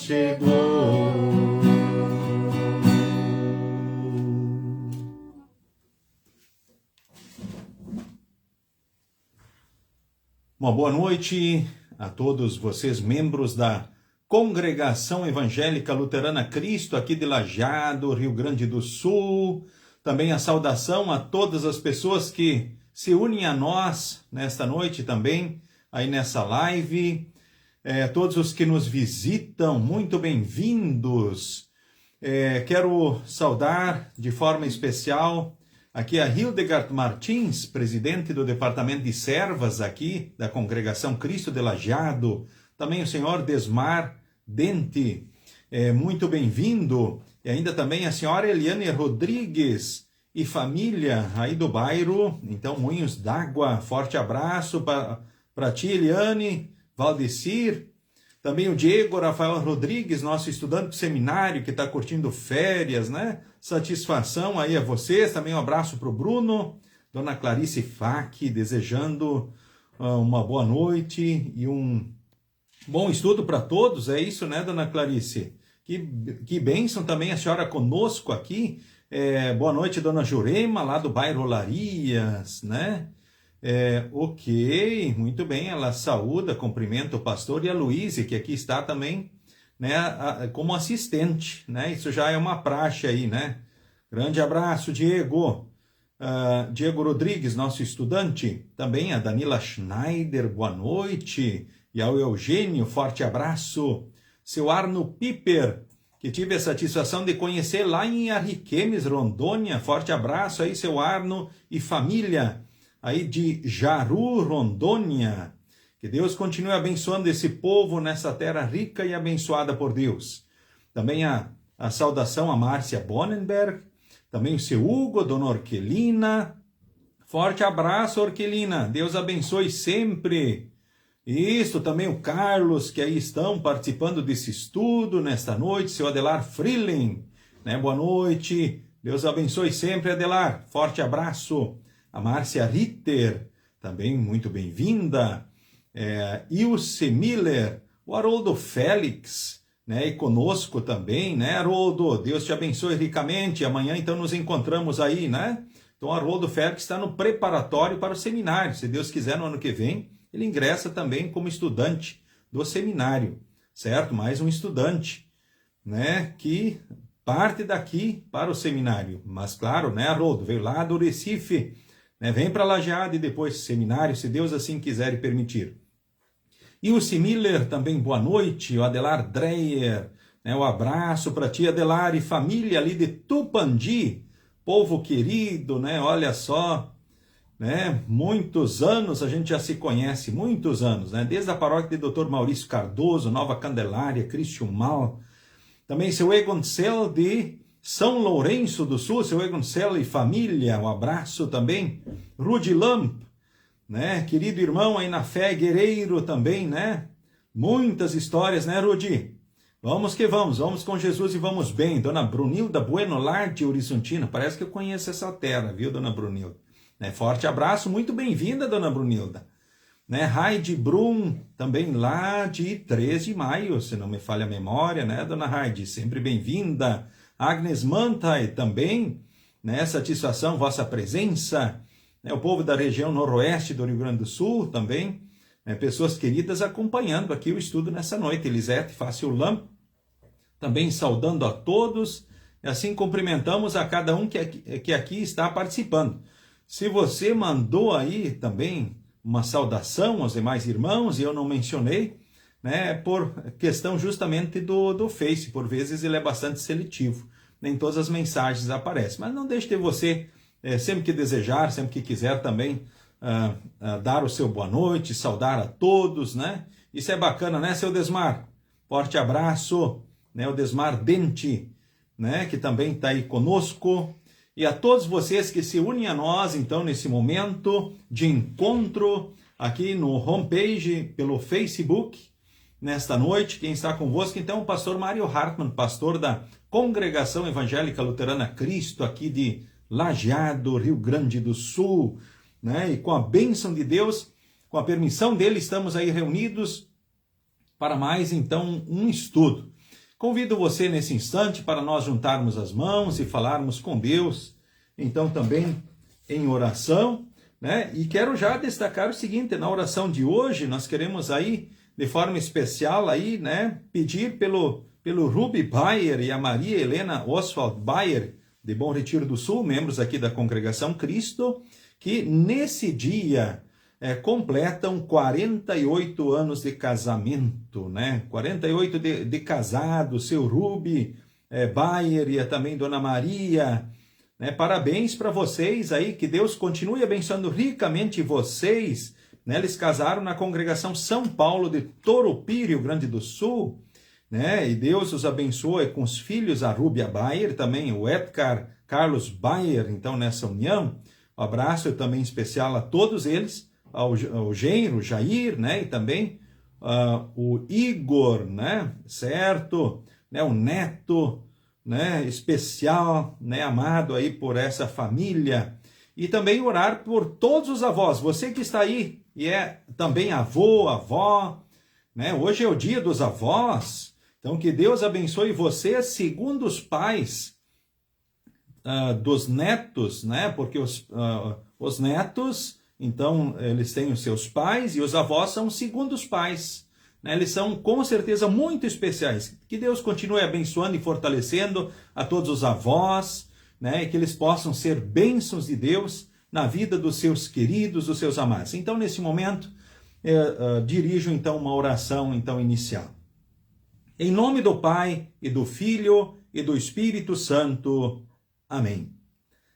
chegou. Uma boa noite a todos vocês, membros da Congregação Evangélica Luterana Cristo, aqui de Lajeado, Rio Grande do Sul. Também a saudação a todas as pessoas que se unem a nós nesta noite também, aí nessa live. Todos os que nos visitam, muito bem-vindos. Quero saudar de forma especial aqui a Hildegard Martins, presidente do Departamento de Servas aqui da Congregação Cristo de Lajeado. Também o senhor Desmar Dente, muito bem-vindo. E ainda também a senhora Eliane Rodrigues e família aí do bairro, então Moinhos d'Água. Forte abraço para ti, Eliane, Valdecir. Também o Diego Rafael Rodrigues, nosso estudante do seminário que está curtindo férias, né? Satisfação aí a vocês. Também um abraço para o Bruno, Dona Clarice Fac, desejando uma boa noite e um bom estudo para todos. É isso, né, Dona Clarice? Que bênção também a senhora conosco aqui. Boa noite, Dona Jurema, lá do bairro Olarias, né? Ok, muito bem, ela saúda, cumprimenta o pastor e a Luíse, que aqui está também, né, como assistente, né? Isso já é uma praxe aí, né? Grande abraço, Diego. Diego Rodrigues, nosso estudante. Também a Danila Schneider, boa noite. E ao Eugênio, forte abraço. Seu Arno Piper, que tive a satisfação de conhecer lá em Ariquemes, Rondônia. Forte abraço aí, seu Arno e família aí de Jaru, Rondônia. Que Deus continue abençoando esse povo nessa terra rica e abençoada por Deus. Também a saudação a Márcia Bonenberg, também o seu Hugo, Dona Orquelina. Forte abraço, Orquelina. Deus abençoe sempre. Isso, também o Carlos, que aí estão participando desse estudo nesta noite, seu Adelar Freeling, né? Boa noite. Deus abençoe sempre, Adelar. Forte abraço. A Márcia Ritter, também muito bem-vinda. Ilse Miller, o Haroldo Félix, né? E conosco também, né, Haroldo? Deus te abençoe ricamente. Amanhã, então, nos encontramos aí, né? Então, o Haroldo Félix está no preparatório para o seminário. Se Deus quiser, no ano que vem, ele ingressa também como estudante do seminário, certo? Mais um estudante, né, que parte daqui para o seminário. Mas, claro, né, Haroldo, veio lá do Recife, né, vem para Lajeado e depois seminário, se Deus assim quiser e permitir. E o Miller também, boa noite. O Adelar Dreyer, né, um abraço para ti, Adelar, e família ali de Tupandi, povo querido, né, olha só, né, muitos anos a gente já se conhece, muitos anos, né, desde a paróquia de Dr. Maurício Cardoso, Nova Candelária, Cristiumal. Também seu Egoncel de São Lourenço do Sul, seu Egoncel e família, um abraço também. Rudi Lamp, né, querido irmão aí na fé, guerreiro também, né, muitas histórias, né, Rudi? Vamos que vamos com Jesus e vamos bem. Dona Brunilda Bueno, lar de Horizontina, parece que eu conheço essa terra, viu, Dona Brunilda? Né, forte abraço, muito bem-vinda, Dona Brunilda. Né, Raide Brum, também lá de 3 de maio, se não me falha a memória, né, Dona Raide, sempre bem-vinda. Agnes Mantai também, né, satisfação, vossa presença. Né, o povo da região noroeste do Rio Grande do Sul também, né, pessoas queridas acompanhando aqui o estudo nessa noite. Elisete Fácil Lam, também saudando a todos, e assim cumprimentamos a cada um que aqui está participando. Se você mandou aí também uma saudação aos demais irmãos, e eu não mencionei, né, por questão justamente do Face, por vezes ele é bastante seletivo, nem todas as mensagens aparecem, mas não deixe de você, sempre que desejar, sempre que quiser também, dar o seu boa noite, saudar a todos, né, isso é bacana, né, seu Desmar? Forte abraço, né, o Desmar Dente, né, que também está aí conosco. E a todos vocês que se unem a nós, então, nesse momento de encontro aqui no homepage, pelo Facebook, nesta noite, quem está convosco, então, o pastor Mário Hartmann, pastor da Congregação Evangélica Luterana Cristo, aqui de Lajeado, Rio Grande do Sul, né? E com a bênção de Deus, com a permissão dele, estamos aí reunidos para mais, então, um estudo. Convido você nesse instante para nós juntarmos as mãos e falarmos com Deus, então também em oração, né? E quero já destacar o seguinte, na oração de hoje nós queremos aí, de forma especial aí, né, pedir pelo Ruby Bayer e a Maria Helena Oswald Bayer, de Bom Retiro do Sul, membros aqui da Congregação Cristo, que nesse dia completam 48 anos de casamento, né? 48 de casado, seu Ruby Bayer e também Dona Maria, né? Parabéns para vocês aí, que Deus continue abençoando ricamente vocês, né? Eles casaram na Congregação São Paulo de Toropiri, Rio Grande do Sul, né? E Deus os abençoe com os filhos, a Rúbia Bayer, também o Edgar Carlos Bayer, então nessa união. Um abraço também especial a todos eles, ao genro Jair, né? E também o Igor, né? Certo? Né? O neto, né? Especial, né? Amado aí por essa família. E também orar por todos os avós. Você que está aí e é também avô, avó, né? Hoje é o dia dos avós. Então que Deus abençoe você segundo os pais dos netos, né? Porque os netos, então, eles têm os seus pais e os avós são segundo os pais, né? Eles são com certeza muito especiais. Que Deus continue abençoando e fortalecendo a todos os avós, né? E que eles possam ser bênçãos de Deus na vida dos seus queridos, dos seus amados. Então, nesse momento, dirijo então uma oração então inicial. Em nome do Pai, e do Filho, e do Espírito Santo. Amém.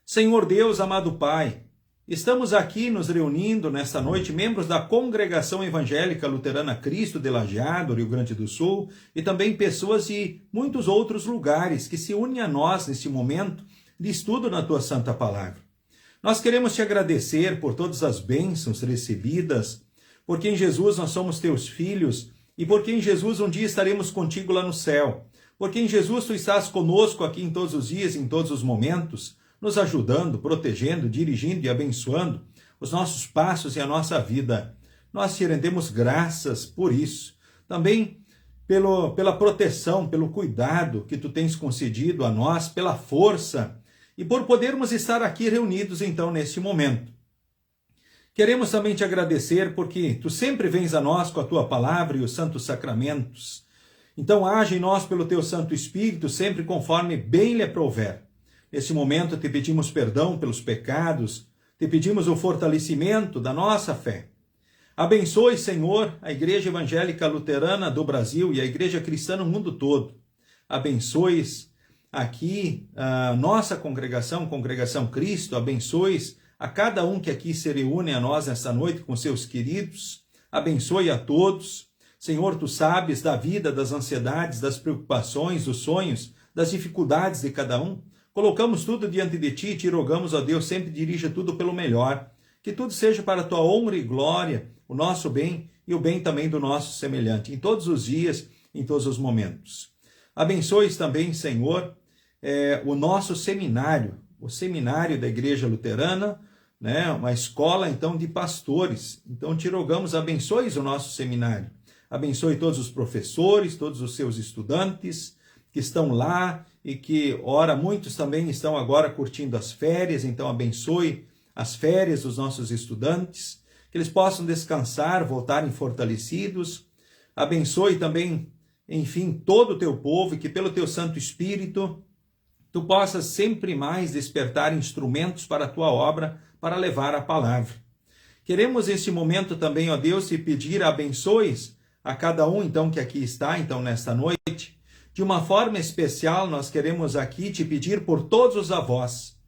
Senhor Deus, amado Pai, estamos aqui nos reunindo nesta noite, membros da Congregação Evangélica Luterana Cristo de Lajeado, Rio Grande do Sul, e também pessoas de muitos outros lugares que se unem a nós neste momento de estudo na Tua Santa Palavra. Nós queremos Te agradecer por todas as bênçãos recebidas, porque em Jesus nós somos Teus filhos, e porque em Jesus um dia estaremos contigo lá no céu. Porque em Jesus Tu estás conosco aqui em todos os dias, em todos os momentos, nos ajudando, protegendo, dirigindo e abençoando os nossos passos e a nossa vida. Nós Te rendemos graças por isso. Também pela proteção, pelo cuidado que Tu tens concedido a nós, pela força e por podermos estar aqui reunidos então neste momento. Queremos também Te agradecer porque Tu sempre vens a nós com a Tua palavra e os santos sacramentos. Então age em nós pelo Teu Santo Espírito, sempre conforme bem lhe aprouver. Neste momento Te pedimos perdão pelos pecados, Te pedimos o fortalecimento da nossa fé. Abençoe, Senhor, a Igreja Evangélica Luterana do Brasil e a Igreja Cristã no mundo todo. Abençoe aqui a nossa congregação, Congregação Cristo, abençoe a cada um que aqui se reúne a nós nesta noite com seus queridos, abençoe a todos. Senhor, Tu sabes da vida, das ansiedades, das preocupações, dos sonhos, das dificuldades de cada um. Colocamos tudo diante de Ti e Te rogamos, ó Deus, sempre dirija tudo pelo melhor. Que tudo seja para a Tua honra e glória, o nosso bem e o bem também do nosso semelhante, em todos os dias, em todos os momentos. Abençoe também, Senhor, o nosso seminário, o seminário da Igreja Luterana, né? Uma escola, então, de pastores. Então, Te rogamos, abençoe o nosso seminário. Abençoe todos os professores, todos os seus estudantes que estão lá e que, ora, muitos também estão agora curtindo as férias, então abençoe as férias dos nossos estudantes, que eles possam descansar, voltarem fortalecidos. Abençoe também, enfim, todo o Teu povo e que pelo Teu Santo Espírito Tu possas sempre mais despertar instrumentos para a Tua obra, para levar a palavra. Queremos neste momento também, ó Deus, Te pedir abençoes a cada um, então, que aqui está, então, nesta noite. De uma forma especial, nós queremos aqui Te pedir por todos os avós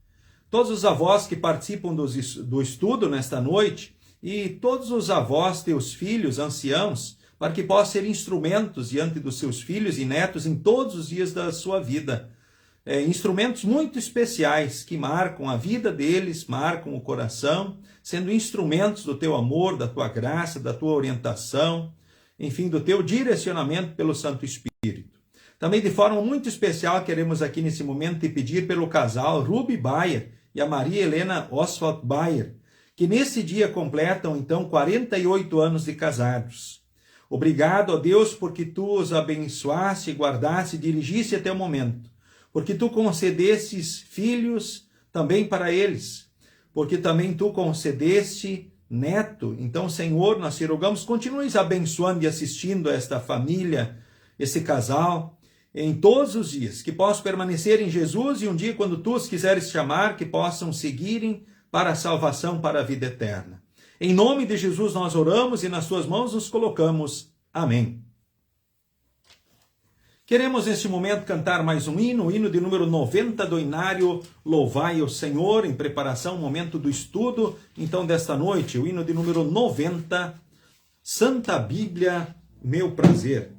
que participam do estudo nesta noite, e todos os avós, Teus filhos, anciãos, para que possam ser instrumentos diante dos seus filhos e netos em todos os dias da sua vida. Instrumentos muito especiais que marcam a vida deles, marcam o coração, sendo instrumentos do Teu amor, da Tua graça, da Tua orientação, enfim, do Teu direcionamento pelo Santo Espírito. Também de forma muito especial queremos aqui nesse momento Te pedir pelo casal Ruby Bayer e a Maria Helena Oswald Bayer, que nesse dia completam então 48 anos de casados. Obrigado, ó Deus, porque tu os abençoaste, guardaste, dirigiste até o momento. Porque tu concedestes filhos também para eles. Porque também tu concedeste neto. Então, Senhor, nós te rogamos, continues abençoando e assistindo a esta família, esse casal, em todos os dias, que possam permanecer em Jesus e um dia, quando tu os quiseres chamar, que possam seguirem para a salvação, para a vida eterna. Em nome de Jesus nós oramos e nas tuas mãos nos colocamos. Amém. Queremos neste momento cantar mais um hino, o hino de número 90 do Inário Louvai o Senhor, em preparação ao momento do estudo, então desta noite, o hino de número 90, Santa Bíblia, meu prazer.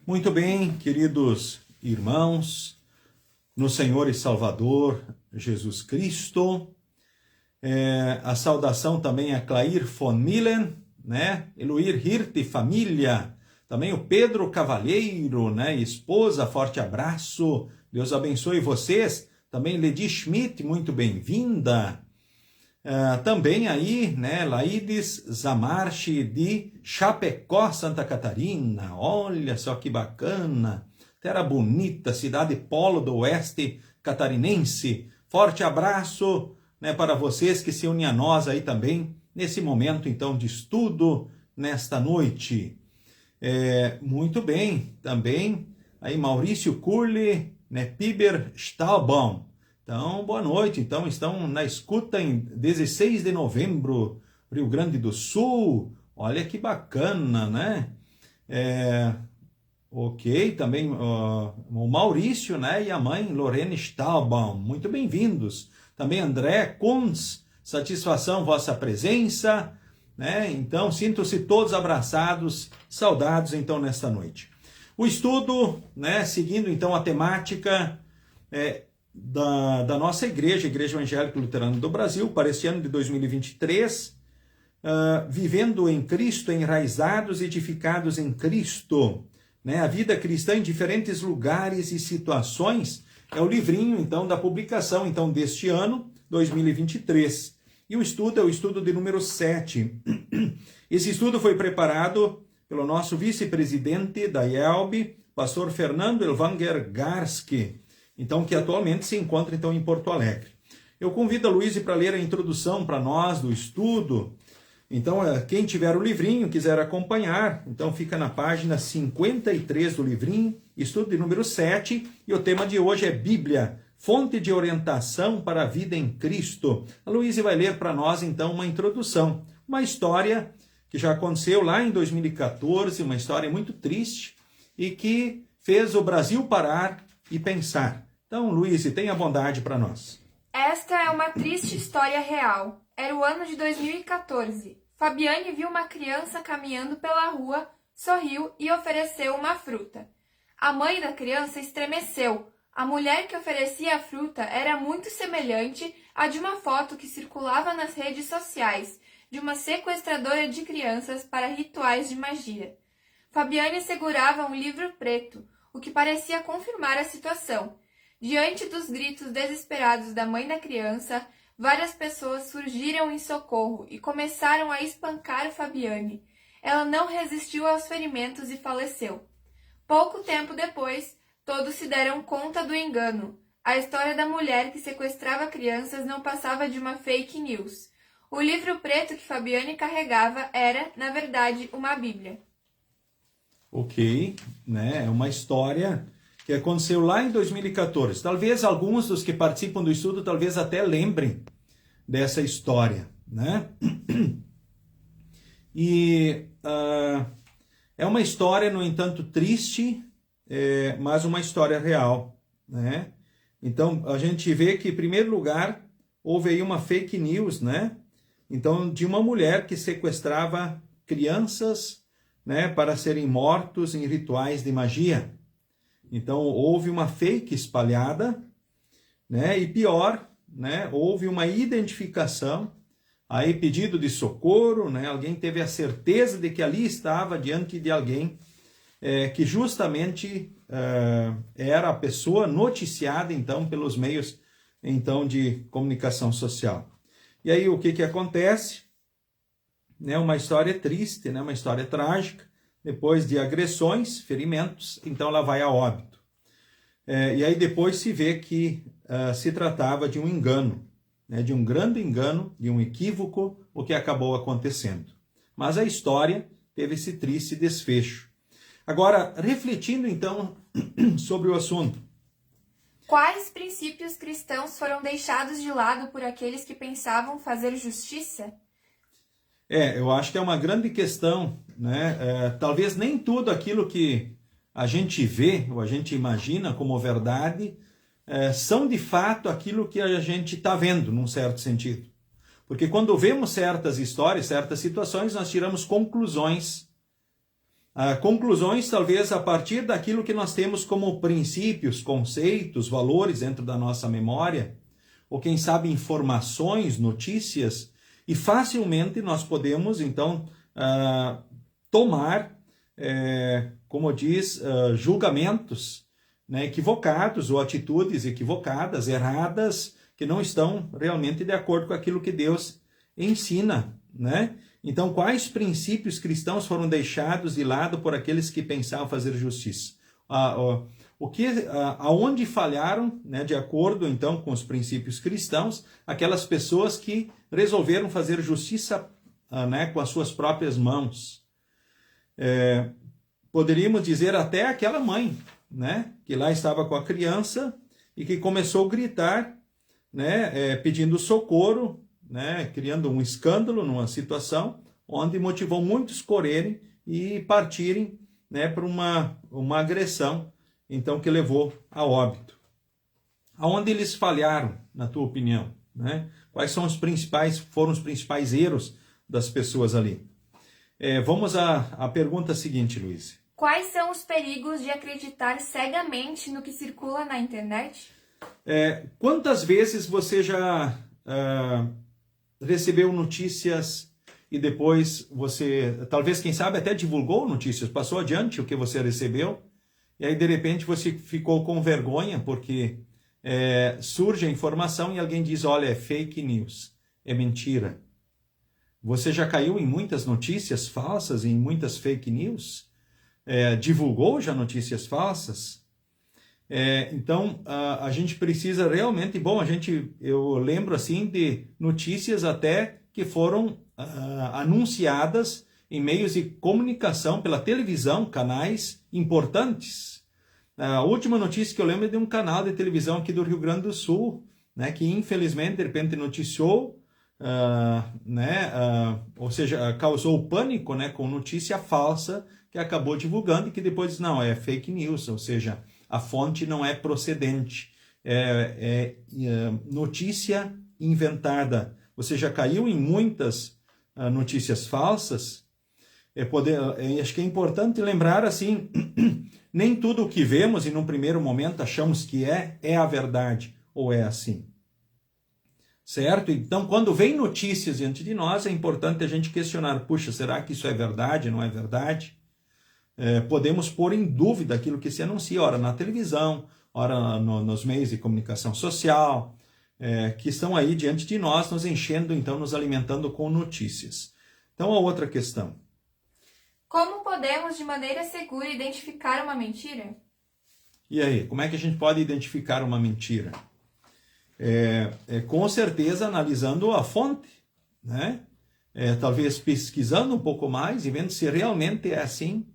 Muito bem, queridos irmãos, no Senhor e Salvador Jesus Cristo, a saudação também a Clair von Millen, né? Eloir Hirte, família, também o Pedro Cavalheiro, né? Esposa, forte abraço, Deus abençoe vocês, também Ledi Schmidt, muito bem-vinda. Também aí, né, Laides Zamarchi de Chapecó, Santa Catarina, olha só que bacana, terra bonita, cidade polo do oeste catarinense, forte abraço, né, para vocês que se unem a nós aí também, nesse momento então de estudo, nesta noite. Muito bem, também aí Maurício Curli, né, Piber Stahlbaum. Então, boa noite. Então, estão na escuta em 16 de novembro, Rio Grande do Sul. Olha que bacana, né? Ok, também o Maurício, né? E a mãe Lorene Stahlbaum. Muito bem-vindos. Também André Kunz, satisfação vossa presença, né? Então, sintam-se todos abraçados, saudados, então, nesta noite. O estudo, né? Seguindo, então, a temática... Da nossa igreja, Igreja Evangélica Luterana do Brasil, para este ano de 2023, vivendo em Cristo, enraizados e edificados em Cristo, né? A vida cristã em diferentes lugares e situações, é o livrinho, então, da publicação, então, deste ano, 2023. E o estudo é o estudo de número 7. Esse estudo foi preparado pelo nosso vice-presidente da IELB, pastor Fernando Elvanger Garski, então, que atualmente se encontra então em Porto Alegre. Eu convido a Luísa para ler a introdução para nós do estudo. Então, quem tiver o livrinho, quiser acompanhar, então fica na página 53 do livrinho, estudo de número 7, e o tema de hoje é Bíblia, fonte de orientação para a vida em Cristo. A Luísa vai ler para nós então uma introdução, uma história que já aconteceu lá em 2014, uma história muito triste, e que fez o Brasil parar e pensar. Então, Luiz, tenha bondade para nós. Esta é uma triste história real. Era o ano de 2014. Fabiane viu uma criança caminhando pela rua, sorriu e ofereceu uma fruta. A mãe da criança estremeceu. A mulher que oferecia a fruta era muito semelhante à de uma foto que circulava nas redes sociais, de uma sequestradora de crianças para rituais de magia. Fabiane segurava um livro preto, o que parecia confirmar a situação. Diante dos gritos desesperados da mãe da criança, várias pessoas surgiram em socorro e começaram a espancar Fabiane. Ela não resistiu aos ferimentos e faleceu. Pouco tempo depois, todos se deram conta do engano. A história da mulher que sequestrava crianças não passava de uma fake news. O livro preto que Fabiane carregava era, na verdade, uma Bíblia. Ok, né? É uma história que aconteceu lá em 2014. Talvez alguns dos que participam do estudo talvez até lembrem dessa história, né? E é uma história, no entanto, triste, mas uma história real, né? Então, a gente vê que, em primeiro lugar, houve aí uma fake news, né? Então, de uma mulher que sequestrava crianças, né, para serem mortos em rituais de magia. Então, houve uma fake espalhada, né? E pior, né? Houve uma identificação, aí pedido de socorro, né? Alguém teve a certeza de que ali estava diante de alguém que justamente era a pessoa noticiada, então, pelos meios então, de comunicação social. E aí, o que acontece? Né? Uma história triste, né? Uma história trágica. Depois de agressões, ferimentos, então ela vai a óbito. E aí depois se vê que se tratava de um engano, né? De um grande engano, de um equívoco, o que acabou acontecendo. Mas a história teve esse triste desfecho. Agora, refletindo então sobre o assunto. Quais princípios cristãos foram deixados de lado por aqueles que pensavam fazer justiça? Eu acho que é uma grande questão, né? Talvez nem tudo aquilo que a gente vê ou a gente imagina como verdade são de fato aquilo que a gente está vendo, num certo sentido. Porque quando vemos certas histórias, certas situações, nós tiramos conclusões. Conclusões talvez a partir daquilo que nós temos como princípios, conceitos, valores dentro da nossa memória, ou quem sabe informações, notícias, e facilmente nós podemos, então, tomar, como diz, julgamentos, né, equivocados ou atitudes equivocadas, erradas, que não estão realmente de acordo com aquilo que Deus ensina, né? Então, quais princípios cristãos foram deixados de lado por aqueles que pensavam fazer justiça? Aonde falharam, né, de acordo então com os princípios cristãos, aquelas pessoas que resolveram fazer justiça, né, com as suas próprias mãos. Poderíamos dizer até aquela mãe, né, que lá estava com a criança e que começou a gritar, né, pedindo socorro, né, criando um escândalo numa situação onde motivou muitos correrem e partirem, né, para uma agressão, então, que levou a óbito. Aonde eles falharam, na tua opinião? Né? Quais foram os principais erros das pessoas ali? Vamos à pergunta seguinte, Luiz. Quais são os perigos de acreditar cegamente no que circula na internet? Quantas vezes você já recebeu notícias e depois você, talvez, quem sabe, até divulgou notícias, passou adiante o que você recebeu, e aí de repente você ficou com vergonha porque surge a informação e alguém diz, olha, é fake news, é mentira. Você já caiu em muitas notícias falsas, em muitas fake news? Divulgou já notícias falsas? Então, a gente precisa realmente... eu lembro assim de notícias até que foram anunciadas em meios de comunicação pela televisão, canais importantes. A última notícia que eu lembro é de um canal de televisão aqui do Rio Grande do Sul, né, que infelizmente de repente noticiou ou seja, causou pânico, né, com notícia falsa que acabou divulgando e que depois não, é fake news, ou seja, a fonte não é procedente, notícia inventada. Você já caiu em muitas notícias falsas. Acho que é importante lembrar assim, nem tudo o que vemos e num primeiro momento achamos que é a verdade ou é assim. Certo? Então, quando vem notícias diante de nós, é importante a gente questionar, puxa, será que isso é verdade, não é verdade? Podemos pôr em dúvida aquilo que se anuncia, ora na televisão, ora nos meios de comunicação social, que estão aí diante de nós, nos enchendo, então, nos alimentando com notícias. Então, a outra questão. Como podemos, de maneira segura, identificar uma mentira? E aí, como é que a gente pode identificar uma mentira? Com certeza analisando a fonte, né? Talvez pesquisando um pouco mais e vendo se realmente é assim.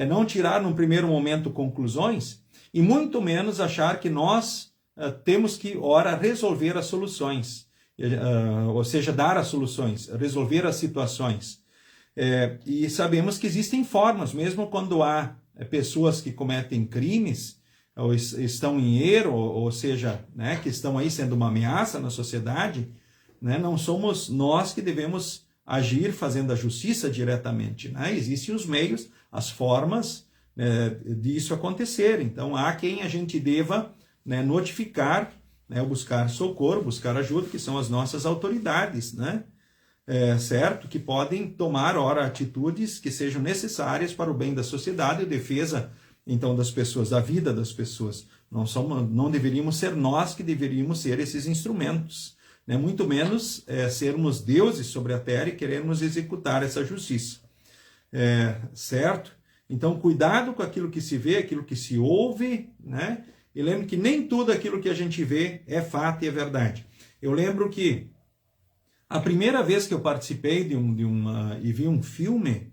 Não tirar num primeiro momento conclusões e muito menos achar que nós temos que, ora, resolver as soluções, ou seja, dar as soluções, resolver as situações. E sabemos que existem formas, mesmo quando há pessoas que cometem crimes, ou estão em erro, ou seja, né, que estão aí sendo uma ameaça na sociedade, né, não somos nós que devemos agir fazendo a justiça diretamente. Né? Existem os meios, as formas disso acontecer. Então, há quem a gente deva, né, notificar, né, buscar socorro, buscar ajuda, que são as nossas autoridades, né? Certo? Que podem tomar, ora, atitudes que sejam necessárias para o bem da sociedade e defesa, então, das pessoas, da vida das pessoas. Não deveríamos ser nós que deveríamos ser esses instrumentos, né? Muito menos sermos deuses sobre a terra e querermos executar essa justiça. Certo? Então, cuidado com aquilo que se vê, aquilo que se ouve, né? E lembre que nem tudo aquilo que a gente vê é fato e é verdade. Eu lembro que a primeira vez que eu participei e vi um filme,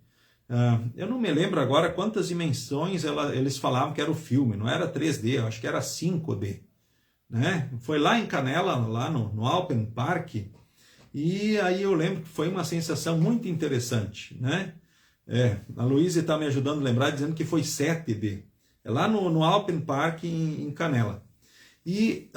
eu não me lembro agora quantas dimensões eles falavam que era o filme, não era 3D, eu acho que era 5D. Né? Foi lá em Canela, lá no Alpen Park, e aí eu lembro que foi uma sensação muito interessante. Né? A Luísa está me ajudando a lembrar, dizendo que foi 7D. É lá no Alpen Park em Canela. E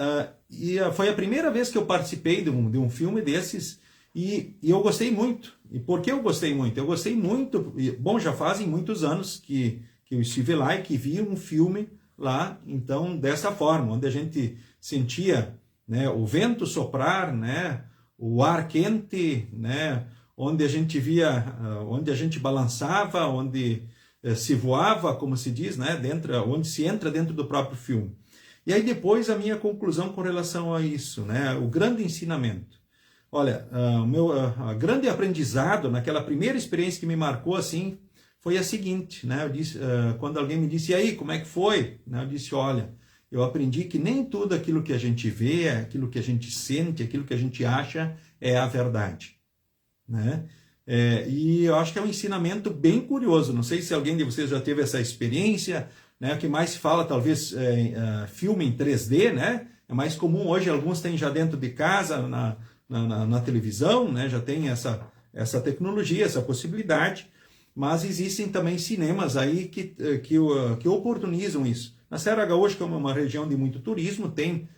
foi a primeira vez que eu participei de um filme desses, e eu gostei muito. E por que eu gostei muito? Eu gostei muito, bom, já fazem muitos anos que eu estive lá e que vi um filme lá, então, dessa forma, onde a gente sentia, né, o vento soprar, né, o ar quente, né, onde a gente via, onde a gente balançava, onde se voava, como se diz, né, onde se entra dentro do próprio filme. E aí depois a minha conclusão com relação a isso, né, o grande ensinamento. Olha, o grande aprendizado naquela primeira experiência que me marcou assim foi a seguinte, né? Eu disse, quando alguém me disse, e aí, como é que foi? Né? Eu disse, olha, eu aprendi que nem tudo aquilo que a gente vê, aquilo que a gente sente, aquilo que a gente acha é a verdade. Né? E eu acho que é um ensinamento bem curioso. Não sei se alguém de vocês já teve essa experiência, né? O que mais se fala, talvez, filme em 3D, né? É mais comum hoje, alguns têm já dentro de casa, na televisão, né? Já tem essa tecnologia, essa possibilidade, mas existem também cinemas aí que oportunizam isso. Na Serra Gaúcha, como é uma região de muito turismo, tem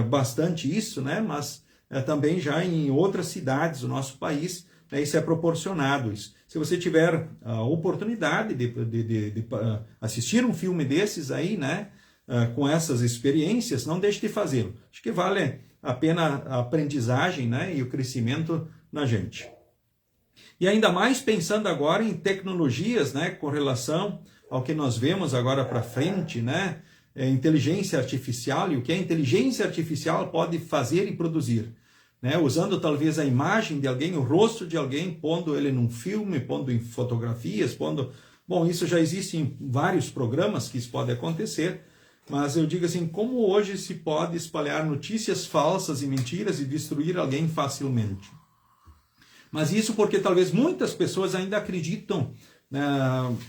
bastante isso, né? Mas também já em outras cidades do nosso país, né, isso é proporcionado. Isso. Se você tiver a oportunidade de assistir um filme desses aí, né, com essas experiências, não deixe de fazê-lo. Acho que vale a pena a aprendizagem, né, e o crescimento na gente. E ainda mais pensando agora em tecnologias, né, com relação ao que nós vemos agora para frente, né, inteligência artificial, e o que a inteligência artificial pode fazer e produzir. Né, usando talvez a imagem de alguém, o rosto de alguém, pondo ele num filme, pondo em fotografias, pondo... Bom, isso já existe em vários programas que isso pode acontecer, mas eu digo assim, como hoje se pode espalhar notícias falsas e mentiras e destruir alguém facilmente? Mas isso porque talvez muitas pessoas ainda acreditam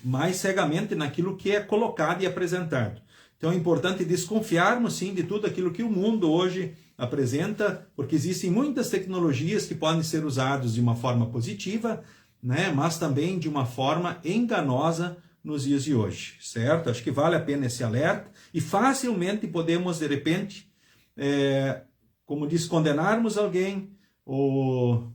mais cegamente naquilo que é colocado e apresentado. Então é importante desconfiarmos sim de tudo aquilo que o mundo hoje apresenta, porque existem muitas tecnologias que podem ser usadas de uma forma positiva, né, mas também de uma forma enganosa nos dias de hoje, certo? Acho que vale a pena esse alerta e facilmente podemos, de repente, como diz, condenarmos alguém ou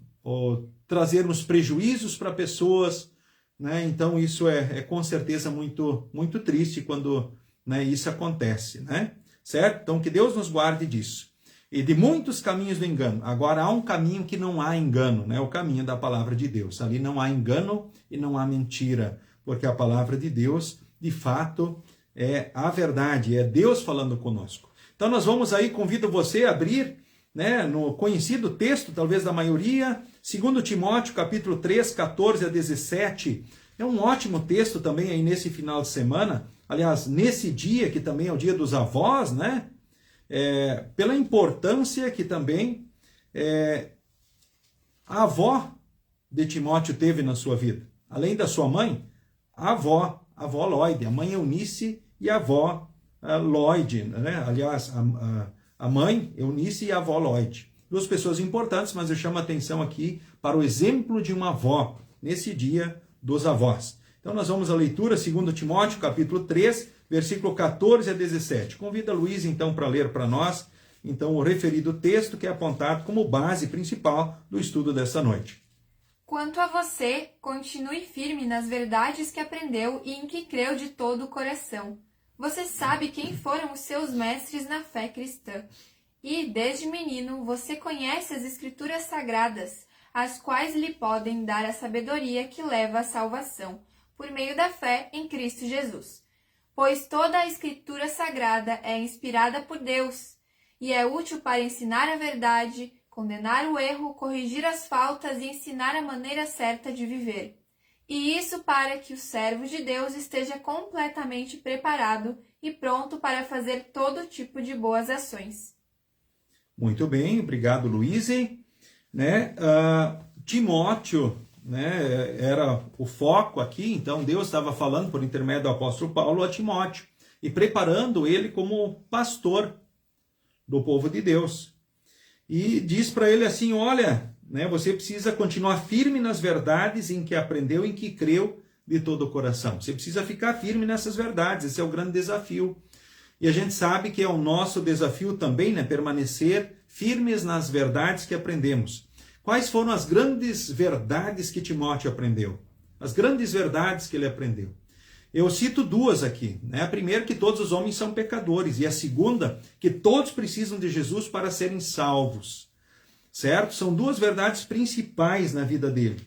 trazermos prejuízos para pessoas, né? Então isso é com certeza muito, muito triste quando, né, isso acontece, né? Certo? Então que Deus nos guarde disso. E de muitos caminhos do engano. Agora há um caminho que não há engano, né? O caminho da palavra de Deus. Ali não há engano e não há mentira, porque a palavra de Deus, de fato, é a verdade, é Deus falando conosco. Então nós vamos aí, convido você a abrir, né, no conhecido texto, talvez da maioria, 2 Timóteo, capítulo 3, 14 a 17. É um ótimo texto também aí nesse final de semana, aliás, nesse dia, que também é o dia dos avós, né? Pela importância que também a avó de Timóteo teve na sua vida. Além da sua mãe, a avó Lloyd, a mãe Eunice e a avó Lloyd, né? Aliás, a mãe Eunice e a avó Lloyd. Duas pessoas importantes, mas eu chamo a atenção aqui para o exemplo de uma avó, nesse dia dos avós. Então nós vamos à leitura, 2 Timóteo, capítulo 3, versículo 14 a 17. Convido a Luísa, então, para ler para nós, então, o referido texto, que é apontado como base principal do estudo dessa noite. Quanto a você, continue firme nas verdades que aprendeu e em que creu de todo o coração. Você sabe quem foram os seus mestres na fé cristã. E, desde menino, você conhece as Escrituras Sagradas, as quais lhe podem dar a sabedoria que leva à salvação, por meio da fé em Cristo Jesus. Pois toda a Escritura Sagrada é inspirada por Deus, e é útil para ensinar a verdade, condenar o erro, corrigir as faltas e ensinar a maneira certa de viver. E isso para que o servo de Deus esteja completamente preparado e pronto para fazer todo tipo de boas ações. Muito bem, obrigado, Luísa. Né? Timóteo, né, era o foco aqui, então Deus estava falando por intermédio do apóstolo Paulo a Timóteo e preparando ele como pastor do povo de Deus. E diz para ele assim, olha, né, você precisa continuar firme nas verdades em que aprendeu, em que creu de todo o coração. Você precisa ficar firme nessas verdades, esse é o grande desafio. E a gente sabe que é o nosso desafio também, né, permanecer firmes nas verdades que aprendemos. Quais foram as grandes verdades que Timóteo aprendeu? As grandes verdades que ele aprendeu. Eu cito duas aqui, né? A primeira, que todos os homens são pecadores, e a segunda, que todos precisam de Jesus para serem salvos. Certo? São duas verdades principais na vida dele,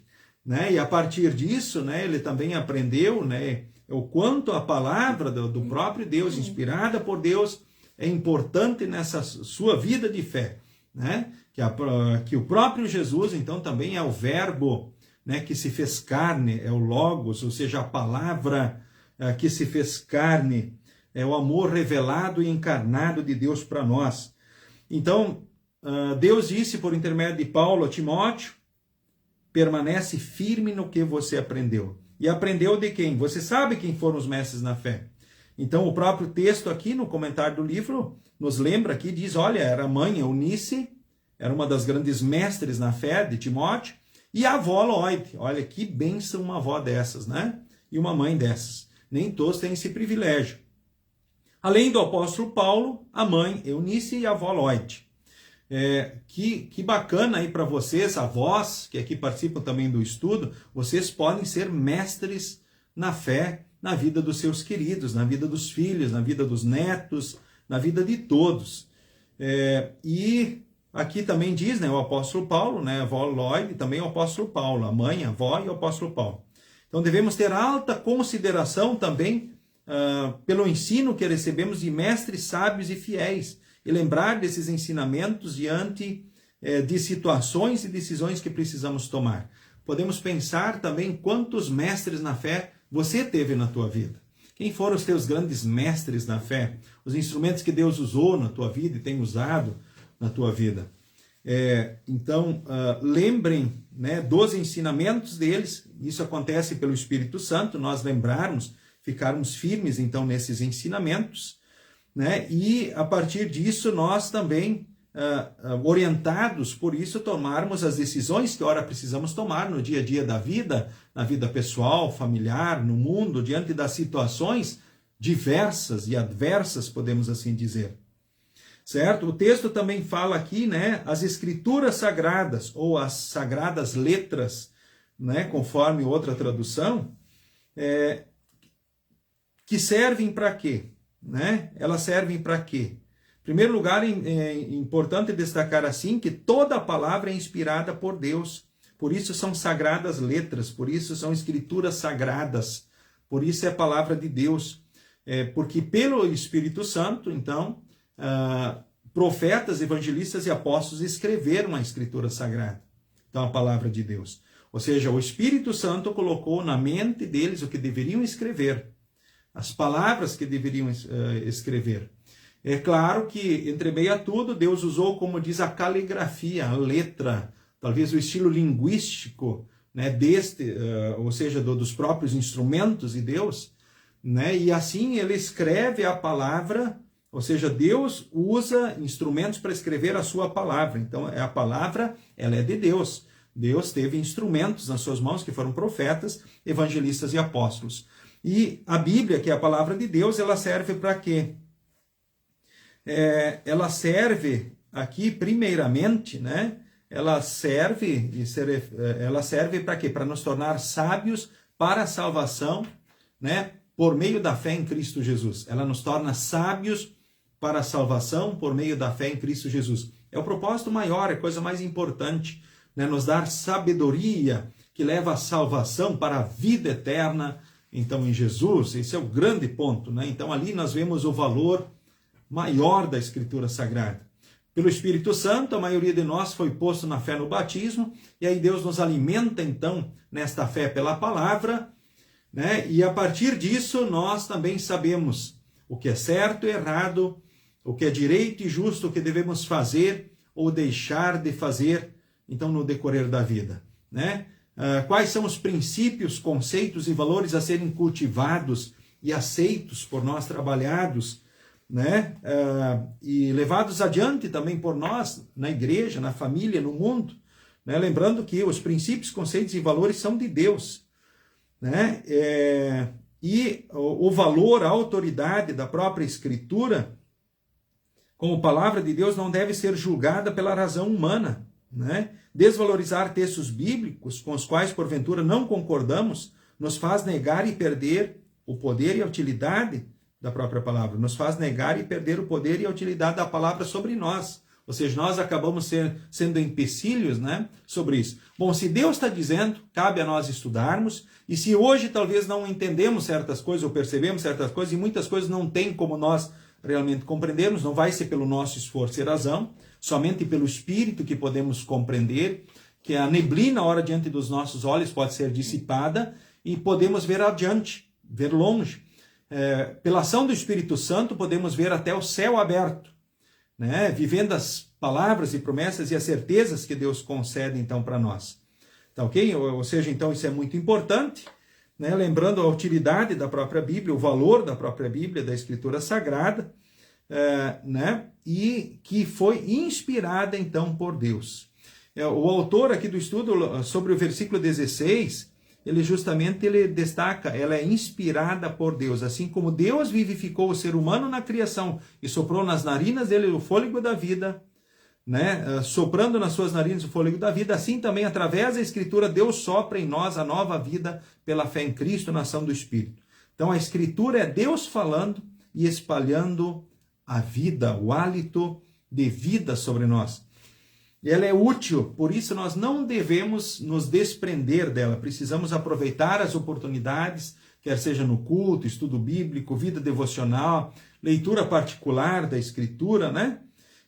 né? E a partir disso, né, ele também aprendeu, né, o quanto a palavra do próprio Deus, inspirada por Deus, é importante nessa sua vida de fé, né? Que o próprio Jesus, então, também é o verbo, né, que se fez carne, é o Logos, ou seja, a palavra que se fez carne, é o amor revelado e encarnado de Deus para nós. Então, Deus disse por intermédio de Paulo a Timóteo, permanece firme no que você aprendeu. E aprendeu de quem? Você sabe quem foram os mestres na fé. Então, o próprio texto aqui, no comentário do livro, nos lembra aqui, diz, olha, era a mãe Eunice, era uma das grandes mestres na fé de Timóteo, e a avó Lloyd. Olha, que bênção uma avó dessas, né? E uma mãe dessas. Nem todos têm esse privilégio. Além do apóstolo Paulo, a mãe Eunice e a avó Lloyd. Que bacana aí para vocês, avós, que aqui participam também do estudo, vocês podem ser mestres na fé, na vida dos seus queridos, na vida dos filhos, na vida dos netos, na vida de todos. E aqui também diz, né, o apóstolo Paulo, né, a avó Lloyd, e também o apóstolo Paulo, a mãe, a avó e o apóstolo Paulo. Então devemos ter alta consideração também pelo ensino que recebemos de mestres sábios e fiéis, e lembrar desses ensinamentos diante de situações e decisões que precisamos tomar. Podemos pensar também quantos mestres na fé você teve na tua vida. Quem foram os teus grandes mestres na fé? Os instrumentos que Deus usou na tua vida e tem usado na tua vida. Então, lembrem, né, dos ensinamentos deles. Isso acontece pelo Espírito Santo, nós lembrarmos, ficarmos firmes então nesses ensinamentos, né? E a partir disso nós também orientados por isso, tomarmos as decisões que ora precisamos tomar no dia a dia da vida, na vida pessoal, familiar, no mundo, diante das situações diversas e adversas, podemos assim dizer. Certo? O texto também fala aqui, né, as escrituras sagradas, ou as sagradas letras, né, conforme outra tradução, que servem para quê? Né? Elas servem para quê? Em primeiro lugar, é importante destacar assim que toda a palavra é inspirada por Deus. Por isso são sagradas letras, por isso são escrituras sagradas, por isso é a palavra de Deus. Porque pelo Espírito Santo, então, profetas, evangelistas e apóstolos escreveram a escritura sagrada. Então, a palavra de Deus. Ou seja, o Espírito Santo colocou na mente deles o que deveriam escrever, as palavras que deveriam escrever. É claro que, entre meio a tudo, Deus usou, como diz, a caligrafia, a letra, talvez o estilo linguístico, né, ou seja, dos próprios instrumentos de Deus, né, e assim ele escreve a palavra, ou seja, Deus usa instrumentos para escrever a sua palavra. Então, a palavra, ela é de Deus. Deus teve instrumentos nas suas mãos, que foram profetas, evangelistas e apóstolos. E a Bíblia, que é a palavra de Deus, ela serve para quê? Ela serve aqui, primeiramente, né? Ela serve para quê? Para nos tornar sábios para a salvação, né? Por meio da fé em Cristo Jesus. Ela nos torna sábios para a salvação por meio da fé em Cristo Jesus. É o propósito maior, é a coisa mais importante, né? Nos dar sabedoria que leva à salvação para a vida eterna, então, em Jesus. Esse é o grande ponto, né? Então, ali nós vemos o valor maior da Escritura Sagrada. Pelo Espírito Santo, a maioria de nós foi posto na fé no batismo, e aí Deus nos alimenta, então, nesta fé pela palavra, né? E a partir disso, nós também sabemos o que é certo e errado, o que é direito e justo, o que devemos fazer ou deixar de fazer, então, no decorrer da vida, né? Quais são os princípios, conceitos e valores a serem cultivados e aceitos por nós, trabalhados, né? E levados adiante também por nós, na igreja, na família, no mundo, né? Lembrando que os princípios, conceitos e valores são de Deus, né? E o valor, a autoridade da própria Escritura, como palavra de Deus, não deve ser julgada pela razão humana, né? Desvalorizar textos bíblicos com os quais, porventura, não concordamos, nos faz negar e perder o poder e a utilidade da própria palavra. Nos faz negar e perder o poder e a utilidade da palavra sobre nós. Ou seja, nós acabamos sendo empecilhos, né, sobre isso. Bom, se Deus está dizendo, cabe a nós estudarmos. E se hoje talvez não entendemos certas coisas ou percebemos certas coisas, e muitas coisas não tem como nós realmente compreendermos, não vai ser pelo nosso esforço e razão, somente pelo Espírito que podemos compreender, que a neblina, ora diante dos nossos olhos, pode ser dissipada e podemos ver adiante, ver longe. Pela ação do Espírito Santo, podemos ver até o céu aberto, né? Vivendo as palavras e promessas e as certezas que Deus concede, então, para nós. Tá ok? Ou seja, então, isso é muito importante, né? Lembrando a utilidade da própria Bíblia, o valor da própria Bíblia, da Escritura Sagrada, né? E que foi inspirada, então, por Deus. O autor aqui do estudo, sobre o versículo 16, ele destaca, ela é inspirada por Deus. Assim como Deus vivificou o ser humano na criação e soprou nas narinas dele o fôlego da vida, né? Soprando nas suas narinas o fôlego da vida, assim também, através da Escritura, Deus sopra em nós a nova vida pela fé em Cristo, na ação do Espírito. Então, a Escritura é Deus falando e espalhando a vida, o hálito de vida sobre nós. E ela é útil, por isso nós não devemos nos desprender dela. Precisamos aproveitar as oportunidades, quer seja no culto, estudo bíblico, vida devocional, leitura particular da Escritura, né?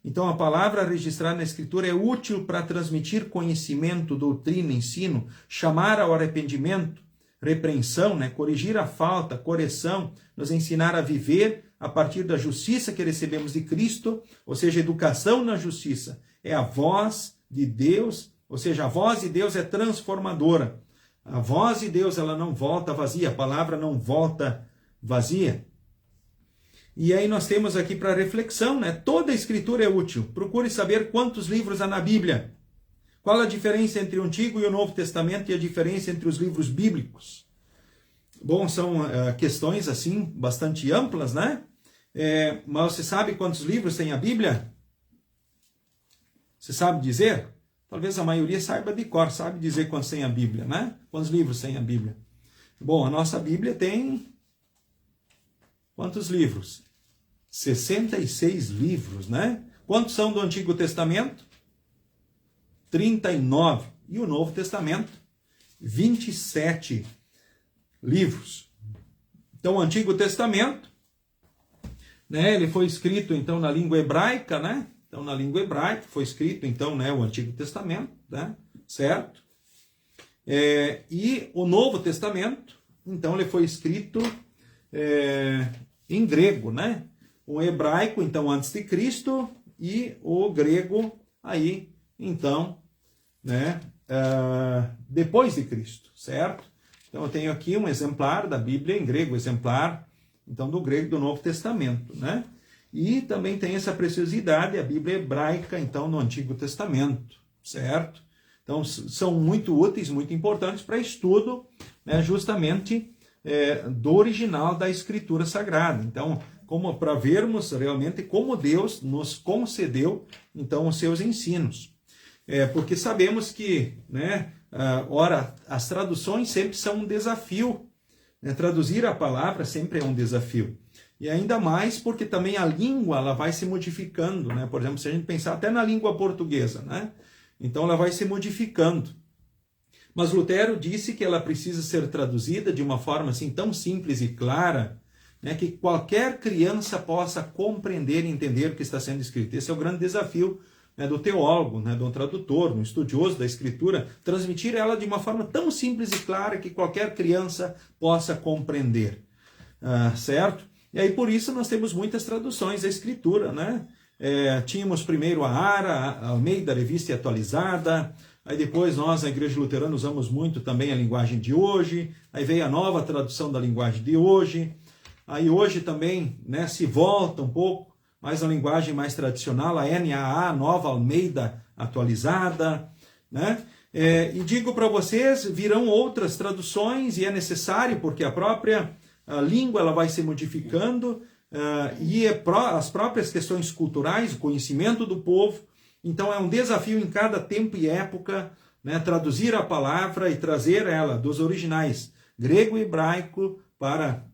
Então, a palavra registrada na Escritura é útil para transmitir conhecimento, doutrina, ensino, chamar ao arrependimento, repreensão, né? Corrigir a falta, correção, nos ensinar a viver a partir da justiça que recebemos de Cristo, ou seja, educação na justiça. É a voz de Deus, ou seja, a voz de Deus é transformadora. A voz de Deus, ela não volta vazia, a palavra não volta vazia. E aí nós temos aqui para reflexão, né? Toda a escritura é útil. Procure saber quantos livros há na Bíblia. Qual a diferença entre o Antigo e o Novo Testamento e a diferença entre os livros bíblicos? Bom, são questões assim bastante amplas, né? Mas você sabe quantos livros tem a Bíblia? Você sabe dizer? Talvez a maioria saiba de cor, sabe dizer quantos tem a Bíblia, né? Quantos livros tem a Bíblia? Bom, a nossa Bíblia tem quantos livros? 66 livros, né? Quantos são do Antigo Testamento? 39. E o Novo Testamento? 27 livros. Então, o Antigo Testamento, né, ele foi escrito, então, na língua hebraica, né? Então, na língua hebraica foi escrito, então, né, o Antigo Testamento, né? Certo? E o Novo Testamento, então, ele foi escrito em grego, né? O hebraico, então, antes de Cristo, e o grego, aí, então, né, depois de Cristo, certo? Então, eu tenho aqui um exemplar da Bíblia em grego, exemplar, então, do grego do Novo Testamento, né? E também tem essa preciosidade, a Bíblia hebraica, então, no Antigo Testamento, certo? Então, são muito úteis, muito importantes para estudo, né, justamente do original da Escritura Sagrada. Então, como para vermos realmente como Deus nos concedeu, então, os seus ensinos. Porque sabemos que, né, ora, as traduções sempre são um desafio, né? Traduzir a palavra sempre é um desafio. E ainda mais porque também a língua ela vai se modificando, né? Por exemplo, se a gente pensar até na língua portuguesa, né? Então ela vai se modificando. Mas Lutero disse que ela precisa ser traduzida de uma forma assim tão simples e clara, né, que qualquer criança possa compreender e entender o que está sendo escrito. Esse é o grande desafio, né, do teólogo, né, do tradutor, do estudioso da Escritura, transmitir ela de uma forma tão simples e clara que qualquer criança possa compreender. Certo? E aí por isso nós temos muitas traduções da Escritura, né? Tínhamos primeiro a ARA, a Almeida, Revista e Atualizada, aí depois nós, na Igreja Luterana, usamos muito também a linguagem de hoje, aí veio a nova tradução da linguagem de hoje, aí hoje também, né, se volta um pouco, mais a linguagem mais tradicional, a NAA, Nova Almeida Atualizada, né? E digo para vocês, virão outras traduções e é necessário, porque a própria língua ela vai se modificando e as próprias questões culturais, o conhecimento do povo. Então é um desafio em cada tempo e época, né, traduzir a palavra e trazer ela dos originais grego e hebraico para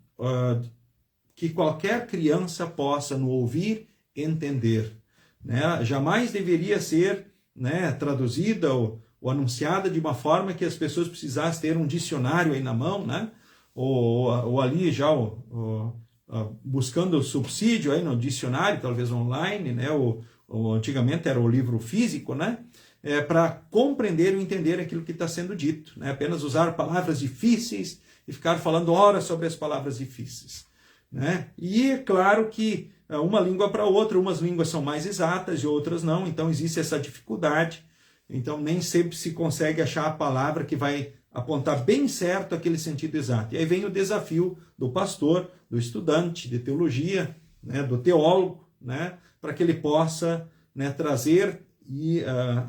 que qualquer criança possa no ouvir entender, né? Jamais deveria ser, né, traduzida ou anunciada de uma forma que as pessoas precisassem ter um dicionário aí na mão, né? Ou ali já buscando subsídio aí no dicionário, talvez online, né? Antigamente era o livro físico, né? Para compreender e entender aquilo que está sendo dito, né? Apenas usar palavras difíceis e ficar falando horas sobre as palavras difíceis, né? E é claro que uma língua para outra, umas línguas são mais exatas e outras não, então existe essa dificuldade, então nem sempre se consegue achar a palavra que vai apontar bem certo aquele sentido exato. E aí vem o desafio do pastor, do estudante de teologia, né, do teólogo, né, para que ele possa, né, trazer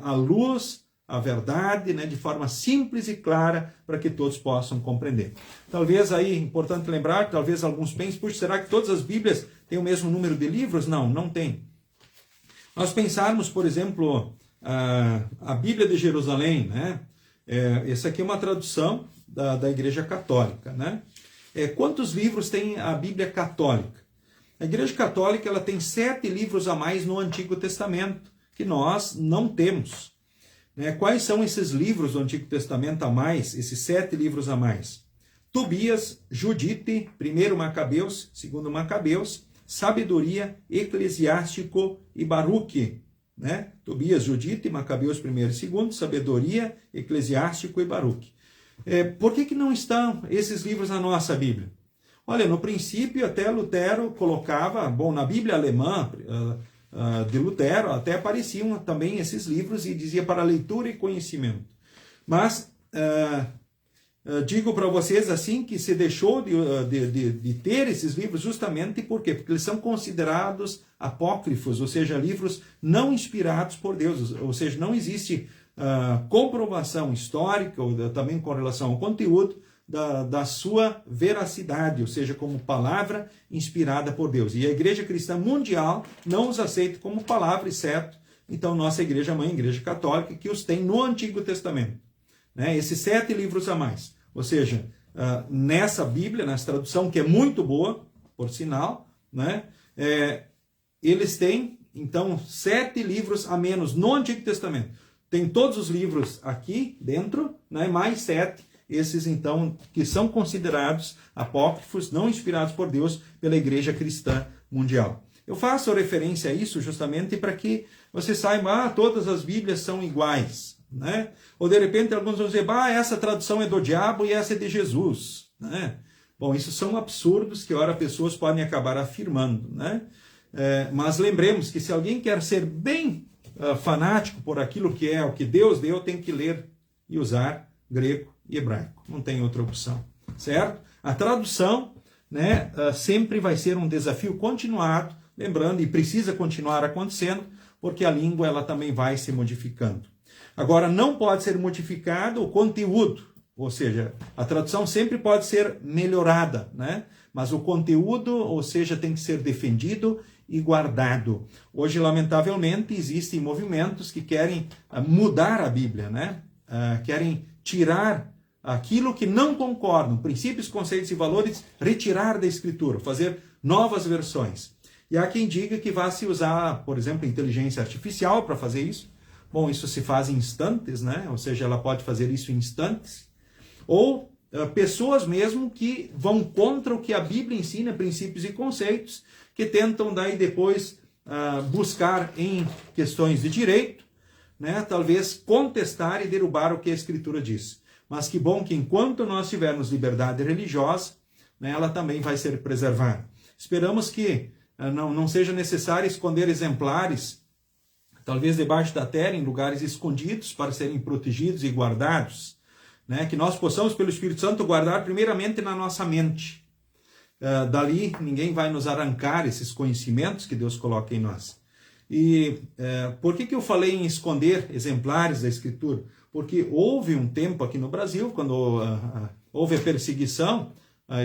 à luz a verdade, né, de forma simples e clara para que todos possam compreender. Talvez aí, importante lembrar, talvez alguns pensem, puxa, será que todas as Bíblias têm o mesmo número de livros? Não, não tem. Nós pensarmos, por exemplo, a Bíblia de Jerusalém, né? Essa aqui é uma tradução da Igreja Católica, né? Quantos livros tem a Bíblia Católica? A Igreja Católica ela tem 7 livros a mais no Antigo Testamento, que nós não temos. Quais são esses livros do Antigo Testamento a mais, esses 7 livros a mais? Tobias, Judite, 1 Macabeus, 2 Macabeus, Sabedoria, Eclesiástico e Baruque. Né? Tobias, Judite, Macabeus 1 e 2, Sabedoria, Eclesiástico e Baruque. Por que não estão esses livros na nossa Bíblia? Olha, no princípio até Lutero colocava, na Bíblia alemã de Lutero até apareciam também esses livros e dizia para leitura e conhecimento. Mas digo para vocês assim que se deixou de ter esses livros justamente por quê? Porque eles são considerados apócrifos, ou seja, livros não inspirados por Deus, ou seja, não existe comprovação histórica ou também com relação ao conteúdo da sua veracidade, ou seja, como palavra inspirada por Deus. E a Igreja Cristã Mundial não os aceita como palavra, exceto, então, nossa Igreja Mãe, Igreja Católica, que os tem no Antigo Testamento. Né? Esses 7 livros a mais. Ou seja, nessa Bíblia, nessa tradução, que é muito boa, por sinal, né? Eles têm, então, 7 livros a menos no Antigo Testamento. Tem todos os livros aqui dentro, né? Mais 7, esses, então, que são considerados apócrifos, não inspirados por Deus pela Igreja Cristã Mundial. Eu faço referência a isso justamente para que você saiba, todas as Bíblias são iguais. Né? Ou de repente alguns vão dizer, essa tradução é do diabo e essa é de Jesus. Né? Bom, isso são absurdos que ora pessoas podem acabar afirmando. Né? Mas lembremos que se alguém quer ser bem fanático por aquilo que é o que Deus deu, tem que ler e usar grego e hebraico. Não tem outra opção. Certo? A tradução, né, sempre vai ser um desafio continuado, lembrando, e precisa continuar acontecendo, porque a língua ela também vai se modificando. Agora, não pode ser modificado o conteúdo, ou seja, a tradução sempre pode ser melhorada, né? Mas o conteúdo, ou seja, tem que ser defendido e guardado. Hoje, lamentavelmente, existem movimentos que querem mudar a Bíblia, né? Querem tirar aquilo que não concordam, princípios, conceitos e valores, retirar da Escritura, fazer novas versões. E há quem diga que vai se usar, por exemplo, inteligência artificial para fazer isso. Bom, isso se faz em instantes, né? Ou seja, ela pode fazer isso em instantes. Ou pessoas mesmo que vão contra o que a Bíblia ensina, princípios e conceitos, que tentam daí depois buscar em questões de direito, né? Talvez contestar e derrubar o que a Escritura diz. Mas que bom que enquanto nós tivermos liberdade religiosa, né, ela também vai ser preservada. Esperamos que não seja necessário esconder exemplares, talvez debaixo da terra, em lugares escondidos, para serem protegidos e guardados. Né? Que nós possamos, pelo Espírito Santo, guardar primeiramente na nossa mente. Dali, ninguém vai nos arrancar esses conhecimentos que Deus coloca em nós. E por que eu falei em esconder exemplares da Escritura? Porque houve um tempo aqui no Brasil, quando houve a perseguição,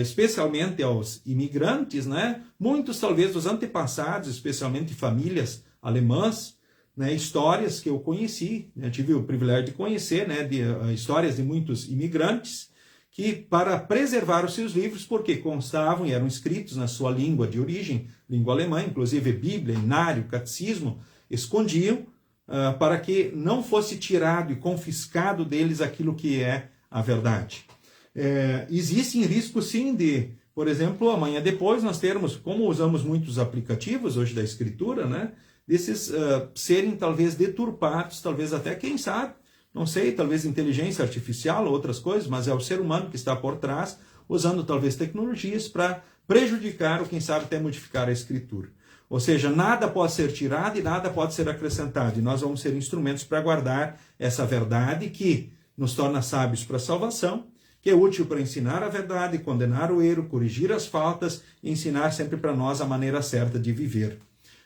especialmente aos imigrantes, né? Muitos talvez dos antepassados, especialmente famílias alemãs, né? Histórias que eu conheci, né? Tive o privilégio de conhecer, né? Histórias de muitos imigrantes que, para preservar os seus livros, porque constavam e eram escritos na sua língua de origem, língua alemã, inclusive Bíblia, Inário, Catecismo, escondiam para que não fosse tirado e confiscado deles aquilo que é a verdade. Existe risco, sim, de, por exemplo, amanhã depois nós termos, como usamos muitos aplicativos hoje da Escritura, né, desses serem talvez deturpados, talvez até, quem sabe, não sei, talvez inteligência artificial ou outras coisas, mas é o ser humano que está por trás, usando talvez tecnologias para prejudicar ou, quem sabe, até modificar a Escritura. Ou seja, nada pode ser tirado e nada pode ser acrescentado. E nós vamos ser instrumentos para guardar essa verdade que nos torna sábios para a salvação, que é útil para ensinar a verdade, condenar o erro, corrigir as faltas e ensinar sempre para nós a maneira certa de viver.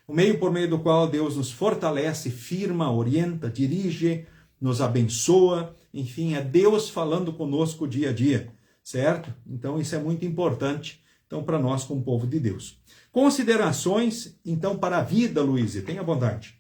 O meio por meio do qual Deus nos fortalece, firma, orienta, dirige, nos abençoa, enfim, é Deus falando conosco dia a dia, certo? Então isso é muito importante, então, para nós como povo de Deus. Considerações, então, para a vida, Luísa, tenha bondade.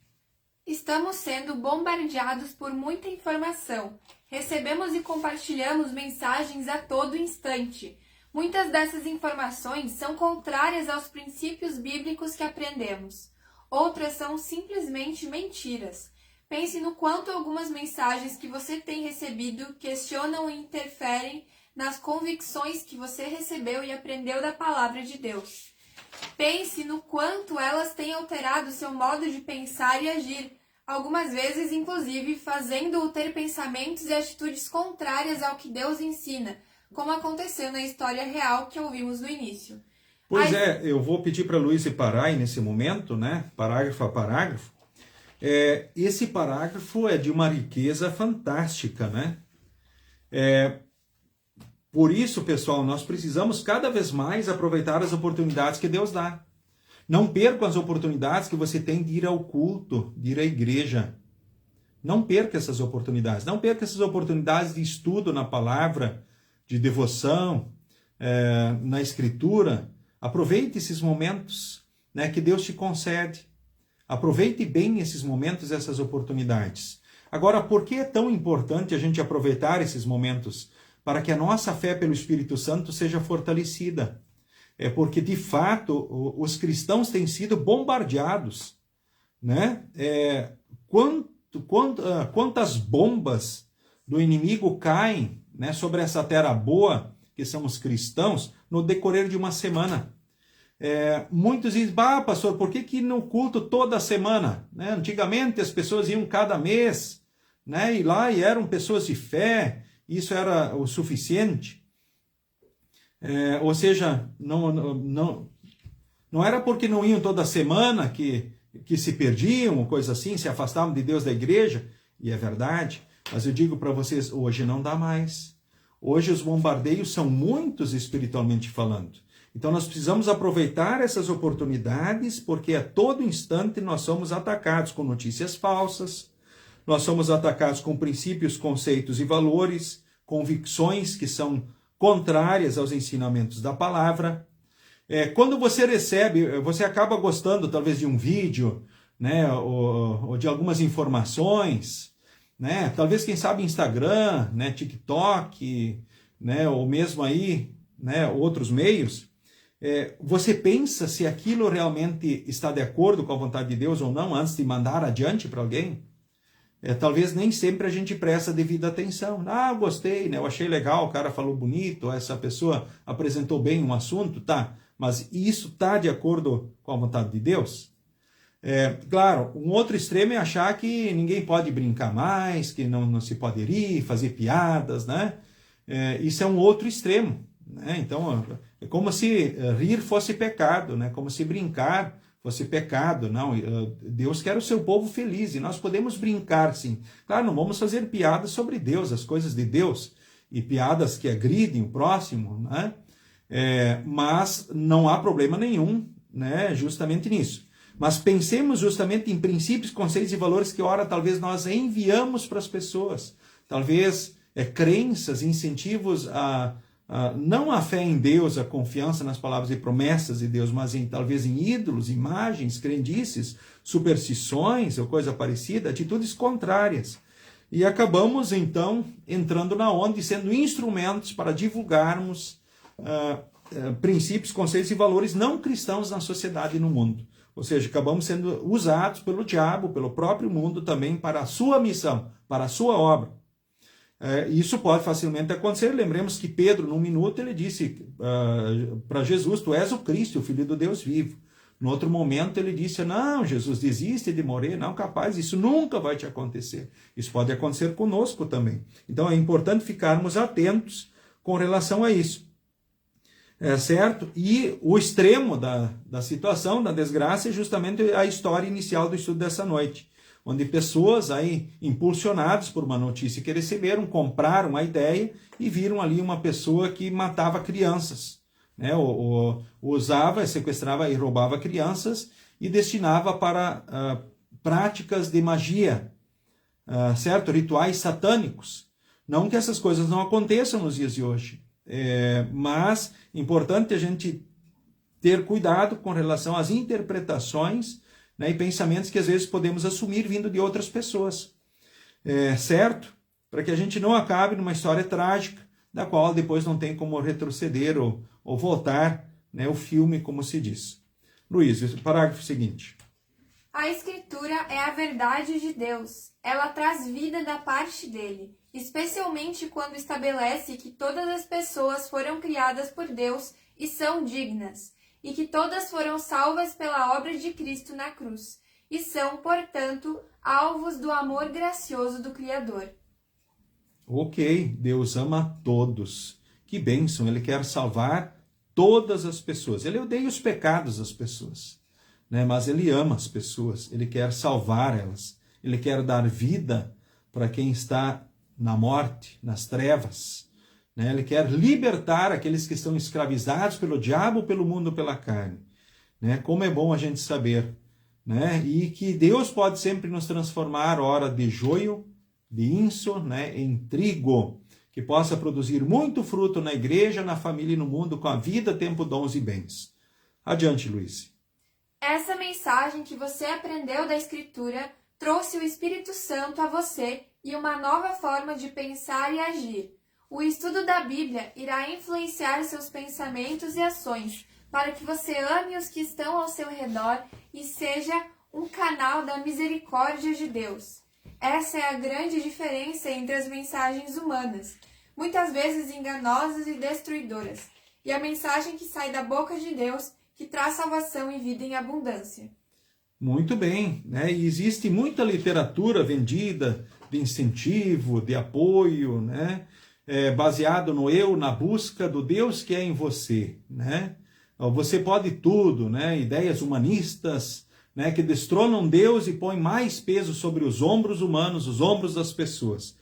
Estamos sendo bombardeados por muita informação. Recebemos e compartilhamos mensagens a todo instante. Muitas dessas informações são contrárias aos princípios bíblicos que aprendemos. Outras são simplesmente mentiras. Pense no quanto algumas mensagens que você tem recebido questionam e interferem nas convicções que você recebeu e aprendeu da palavra de Deus. Pense no quanto elas têm alterado seu modo de pensar e agir, algumas vezes, inclusive, fazendo-o ter pensamentos e atitudes contrárias ao que Deus ensina, como aconteceu na história real que ouvimos no início. Pois eu vou pedir para a Luísa parar aí nesse momento, né? Parágrafo a parágrafo. Esse parágrafo é de uma riqueza fantástica, né? Por isso, pessoal, nós precisamos cada vez mais aproveitar as oportunidades que Deus dá. Não percam as oportunidades que você tem de ir ao culto, de ir à igreja. Não perca essas oportunidades. Não perca essas oportunidades de estudo na palavra, de devoção, na escritura. Aproveite esses momentos, né, que Deus te concede. Aproveite bem esses momentos, essas oportunidades. Agora, por que é tão importante a gente aproveitar esses momentos? Para que a nossa fé pelo Espírito Santo seja fortalecida. É porque, de fato, os cristãos têm sido bombardeados, né? Quantas bombas do inimigo caem, né, sobre essa terra boa, que são os cristãos, no decorrer de uma semana. Muitos dizem, pastor, por que no culto toda semana? Né? Antigamente as pessoas iam cada mês, né? E lá e eram pessoas de fé, isso era o suficiente. Ou seja, não era porque não iam toda semana que se perdiam, coisa assim, se afastavam de Deus, da igreja, e é verdade, mas eu digo para vocês, hoje não dá mais. Hoje os bombardeios são muitos espiritualmente falando. Então nós precisamos aproveitar essas oportunidades, porque a todo instante nós somos atacados com notícias falsas, nós somos atacados com princípios, conceitos e valores, convicções que são contrárias aos ensinamentos da palavra. Quando você recebe, você acaba gostando talvez de um vídeo, né, ou de algumas informações, né, talvez quem sabe Instagram, né, TikTok, né, ou mesmo aí, né, outros meios. Você pensa se aquilo realmente está de acordo com a vontade de Deus ou não antes de mandar adiante para alguém? Talvez nem sempre a gente presta devida atenção. Gostei, né? Eu achei legal, o cara falou bonito, essa pessoa apresentou bem um assunto, tá? Mas isso está de acordo com a vontade de Deus? Claro, um outro extremo é achar que ninguém pode brincar mais, que não se pode rir, fazer piadas, né? Isso é um outro extremo, né? Então, é como se rir fosse pecado, né? Como se brincar fosse pecado. Não, Deus quer o seu povo feliz e nós podemos brincar, sim. Claro, não vamos fazer piadas sobre Deus, as coisas de Deus, e piadas que agridem o próximo, né? Mas não há problema nenhum, né, justamente nisso. Mas pensemos justamente em princípios, conceitos e valores que, ora, talvez nós enviamos para as pessoas. Talvez crenças, incentivos não a fé em Deus, a confiança nas palavras e promessas de Deus, mas talvez em ídolos, imagens, crendices, superstições ou coisa parecida, atitudes contrárias. E acabamos, então, entrando na onda e sendo instrumentos para divulgarmos princípios, conceitos e valores não cristãos na sociedade e no mundo. Ou seja, acabamos sendo usados pelo diabo, pelo próprio mundo também para a sua missão, para a sua obra. Isso pode facilmente acontecer. Lembremos que Pedro, num minuto, ele disse para Jesus, tu és o Cristo, o Filho do Deus vivo. No outro momento ele disse, não, Jesus, desiste de morrer, não, capaz, isso nunca vai te acontecer. Isso pode acontecer conosco também. Então é importante ficarmos atentos com relação a isso. Certo? E o extremo da situação, da desgraça, é justamente a história inicial do estudo dessa noite, onde pessoas aí, impulsionadas por uma notícia que receberam, compraram a ideia e viram ali uma pessoa que matava crianças, né? Usava, sequestrava e roubava crianças e destinava para práticas de magia, certo? Rituais satânicos. Não que essas coisas não aconteçam nos dias de hoje, mas é importante a gente ter cuidado com relação às interpretações, né, e pensamentos que às vezes podemos assumir vindo de outras pessoas, certo? Para que a gente não acabe numa história trágica, da qual depois não tem como retroceder ou voltar, né, o filme, como se diz. Luiz, o parágrafo seguinte. A Escritura é a verdade de Deus. Ela traz vida da parte dele, especialmente quando estabelece que todas as pessoas foram criadas por Deus e são dignas, e que todas foram salvas pela obra de Cristo na cruz, e são, portanto, alvos do amor gracioso do Criador. Ok, Deus ama todos. Que bênção, Ele quer salvar todas as pessoas. Ele odeia os pecados das pessoas, né? Mas Ele ama as pessoas, Ele quer salvar elas, Ele quer dar vida para quem está na morte, nas trevas, né? Ele quer libertar aqueles que estão escravizados pelo diabo, pelo mundo, pela carne, né? Como é bom a gente saber, né? E que Deus pode sempre nos transformar, ora de joio, de inso, né, em trigo, que possa produzir muito fruto na igreja, na família e no mundo, com a vida, tempo, dons e bens. Adiante, Luiz. Essa mensagem que você aprendeu da Escritura trouxe o Espírito Santo a você e uma nova forma de pensar e agir. O estudo da Bíblia irá influenciar seus pensamentos e ações, para que você ame os que estão ao seu redor e seja um canal da misericórdia de Deus. Essa é a grande diferença entre as mensagens humanas, muitas vezes enganosas e destruidoras, e a mensagem que sai da boca de Deus, que traz salvação e vida em abundância. Muito bem, né? E existe muita literatura vendida de incentivo, de apoio, né? Baseado no eu, na busca do Deus que é em você, né? Você pode tudo, né? Ideias humanistas, né, que destronam Deus e põem mais peso sobre os ombros humanos, os ombros das pessoas.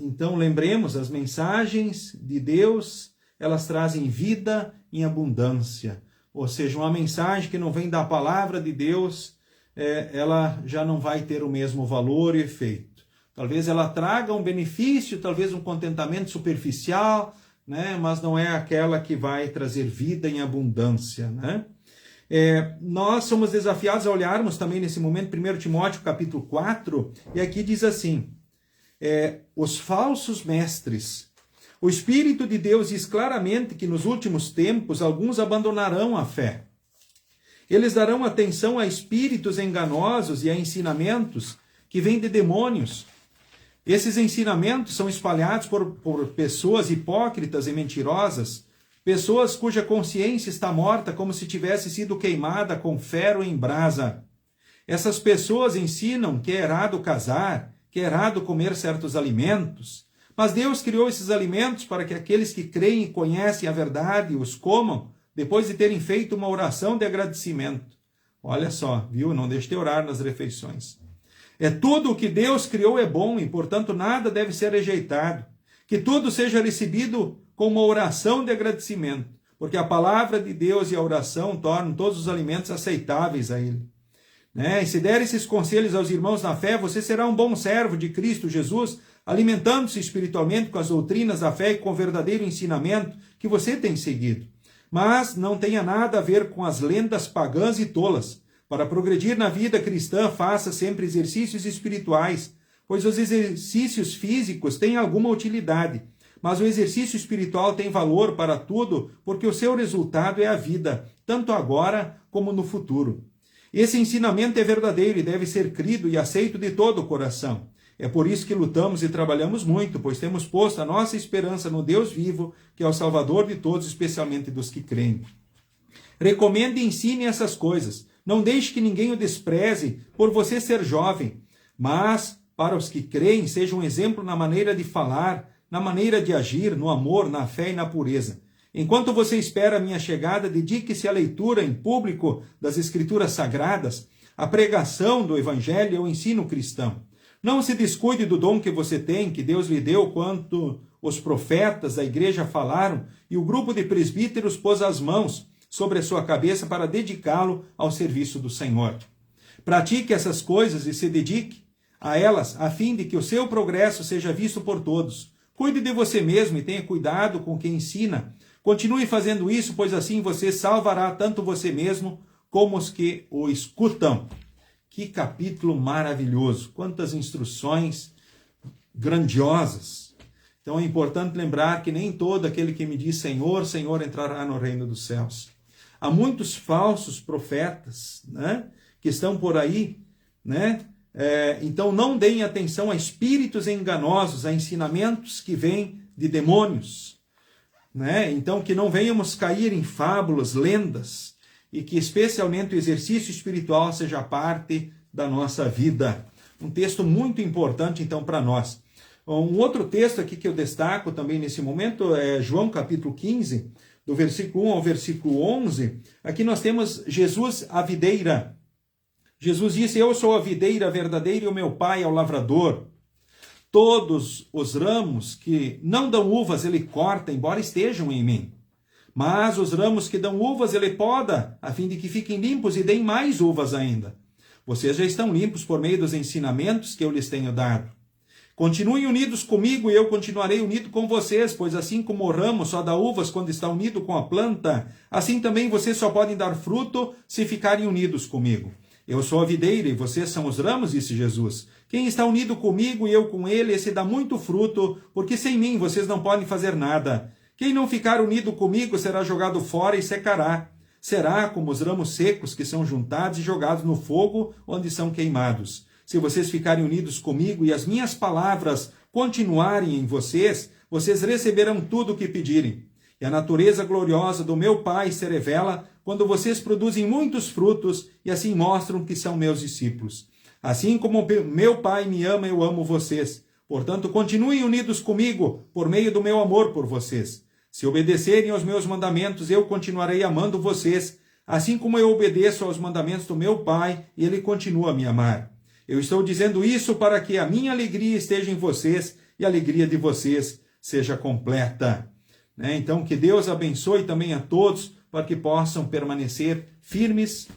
Então lembremos, as mensagens de Deus, elas trazem vida em abundância. Ou seja, uma mensagem que não vem da palavra de Deus, ela já não vai ter o mesmo valor e efeito. Talvez ela traga um benefício, talvez um contentamento superficial, né, mas não é aquela que vai trazer vida em abundância, né? Nós somos desafiados a olharmos também nesse momento 1 Timóteo capítulo 4, e aqui diz assim, os falsos mestres. O Espírito de Deus diz claramente que nos últimos tempos alguns abandonarão a fé. Eles darão atenção a espíritos enganosos e a ensinamentos que vêm de demônios. Esses ensinamentos são espalhados por pessoas hipócritas e mentirosas, pessoas cuja consciência está morta como se tivesse sido queimada com ferro em brasa. Essas pessoas ensinam que é errado casar, que é errado comer certos alimentos, mas Deus criou esses alimentos para que aqueles que creem e conhecem a verdade os comam, depois de terem feito uma oração de agradecimento. Olha só, viu? Não deixe de orar nas refeições. Tudo o que Deus criou é bom e, portanto, nada deve ser rejeitado. Que tudo seja recebido com uma oração de agradecimento, porque a palavra de Deus e a oração tornam todos os alimentos aceitáveis a Ele. E se der esses conselhos aos irmãos na fé, você será um bom servo de Cristo Jesus, alimentando-se espiritualmente com as doutrinas da fé e com o verdadeiro ensinamento que você tem seguido. Mas não tenha nada a ver com as lendas pagãs e tolas. Para progredir na vida cristã, faça sempre exercícios espirituais, pois os exercícios físicos têm alguma utilidade, mas o exercício espiritual tem valor para tudo, porque o seu resultado é a vida, tanto agora como no futuro. Esse ensinamento é verdadeiro e deve ser crido e aceito de todo o coração. É por isso que lutamos e trabalhamos muito, pois temos posto a nossa esperança no Deus vivo, que é o Salvador de todos, especialmente dos que creem. Recomende e ensine essas coisas. Não deixe que ninguém o despreze por você ser jovem, mas, para os que creem, seja um exemplo na maneira de falar, na maneira de agir, no amor, na fé e na pureza. Enquanto você espera a minha chegada, dedique-se à leitura em público das Escrituras Sagradas, à pregação do Evangelho e ao ensino cristão. Não se descuide do dom que você tem, que Deus lhe deu, quando os profetas da igreja falaram e o grupo de presbíteros pôs as mãos sobre a sua cabeça para dedicá-lo ao serviço do Senhor. Pratique essas coisas e se dedique a elas, a fim de que o seu progresso seja visto por todos. Cuide de você mesmo e tenha cuidado com quem ensina. Continue fazendo isso, pois assim você salvará tanto você mesmo como os que o escutam. Que capítulo maravilhoso! Quantas instruções grandiosas! Então é importante lembrar que nem todo aquele que me diz Senhor, Senhor entrará no reino dos céus. Há muitos falsos profetas, né, que estão por aí, né? Então não deem atenção a espíritos enganosos, a ensinamentos que vêm de demônios, né? Então que não venhamos cair em fábulas, lendas, e que especialmente o exercício espiritual seja parte da nossa vida. Um texto muito importante então para nós. Um outro texto aqui que eu destaco também nesse momento é João capítulo 15, do versículo 1 ao versículo 11. Aqui nós temos Jesus a videira. Jesus disse, eu sou a videira verdadeira e o meu pai é o lavrador. Todos os ramos que não dão uvas ele corta, embora estejam em mim. Mas os ramos que dão uvas ele poda, a fim de que fiquem limpos e deem mais uvas ainda. Vocês já estão limpos por meio dos ensinamentos que eu lhes tenho dado. Continuem unidos comigo e eu continuarei unido com vocês, pois assim como o ramo só dá uvas quando está unido com a planta, assim também vocês só podem dar fruto se ficarem unidos comigo. Eu sou a videira e vocês são os ramos, disse Jesus. Quem está unido comigo e eu com ele, esse dá muito fruto, porque sem mim vocês não podem fazer nada. Quem não ficar unido comigo será jogado fora e secará. Será como os ramos secos que são juntados e jogados no fogo, onde são queimados. Se vocês ficarem unidos comigo e as minhas palavras continuarem em vocês, vocês receberão tudo o que pedirem. E a natureza gloriosa do meu Pai se revela quando vocês produzem muitos frutos e assim mostram que são meus discípulos. Assim como meu Pai me ama, eu amo vocês. Portanto, continuem unidos comigo por meio do meu amor por vocês. Se obedecerem aos meus mandamentos, eu continuarei amando vocês, assim como eu obedeço aos mandamentos do meu Pai e ele continua a me amar. Eu estou dizendo isso para que a minha alegria esteja em vocês e a alegria de vocês seja completa. Então, que Deus abençoe também a todos para que possam permanecer firmes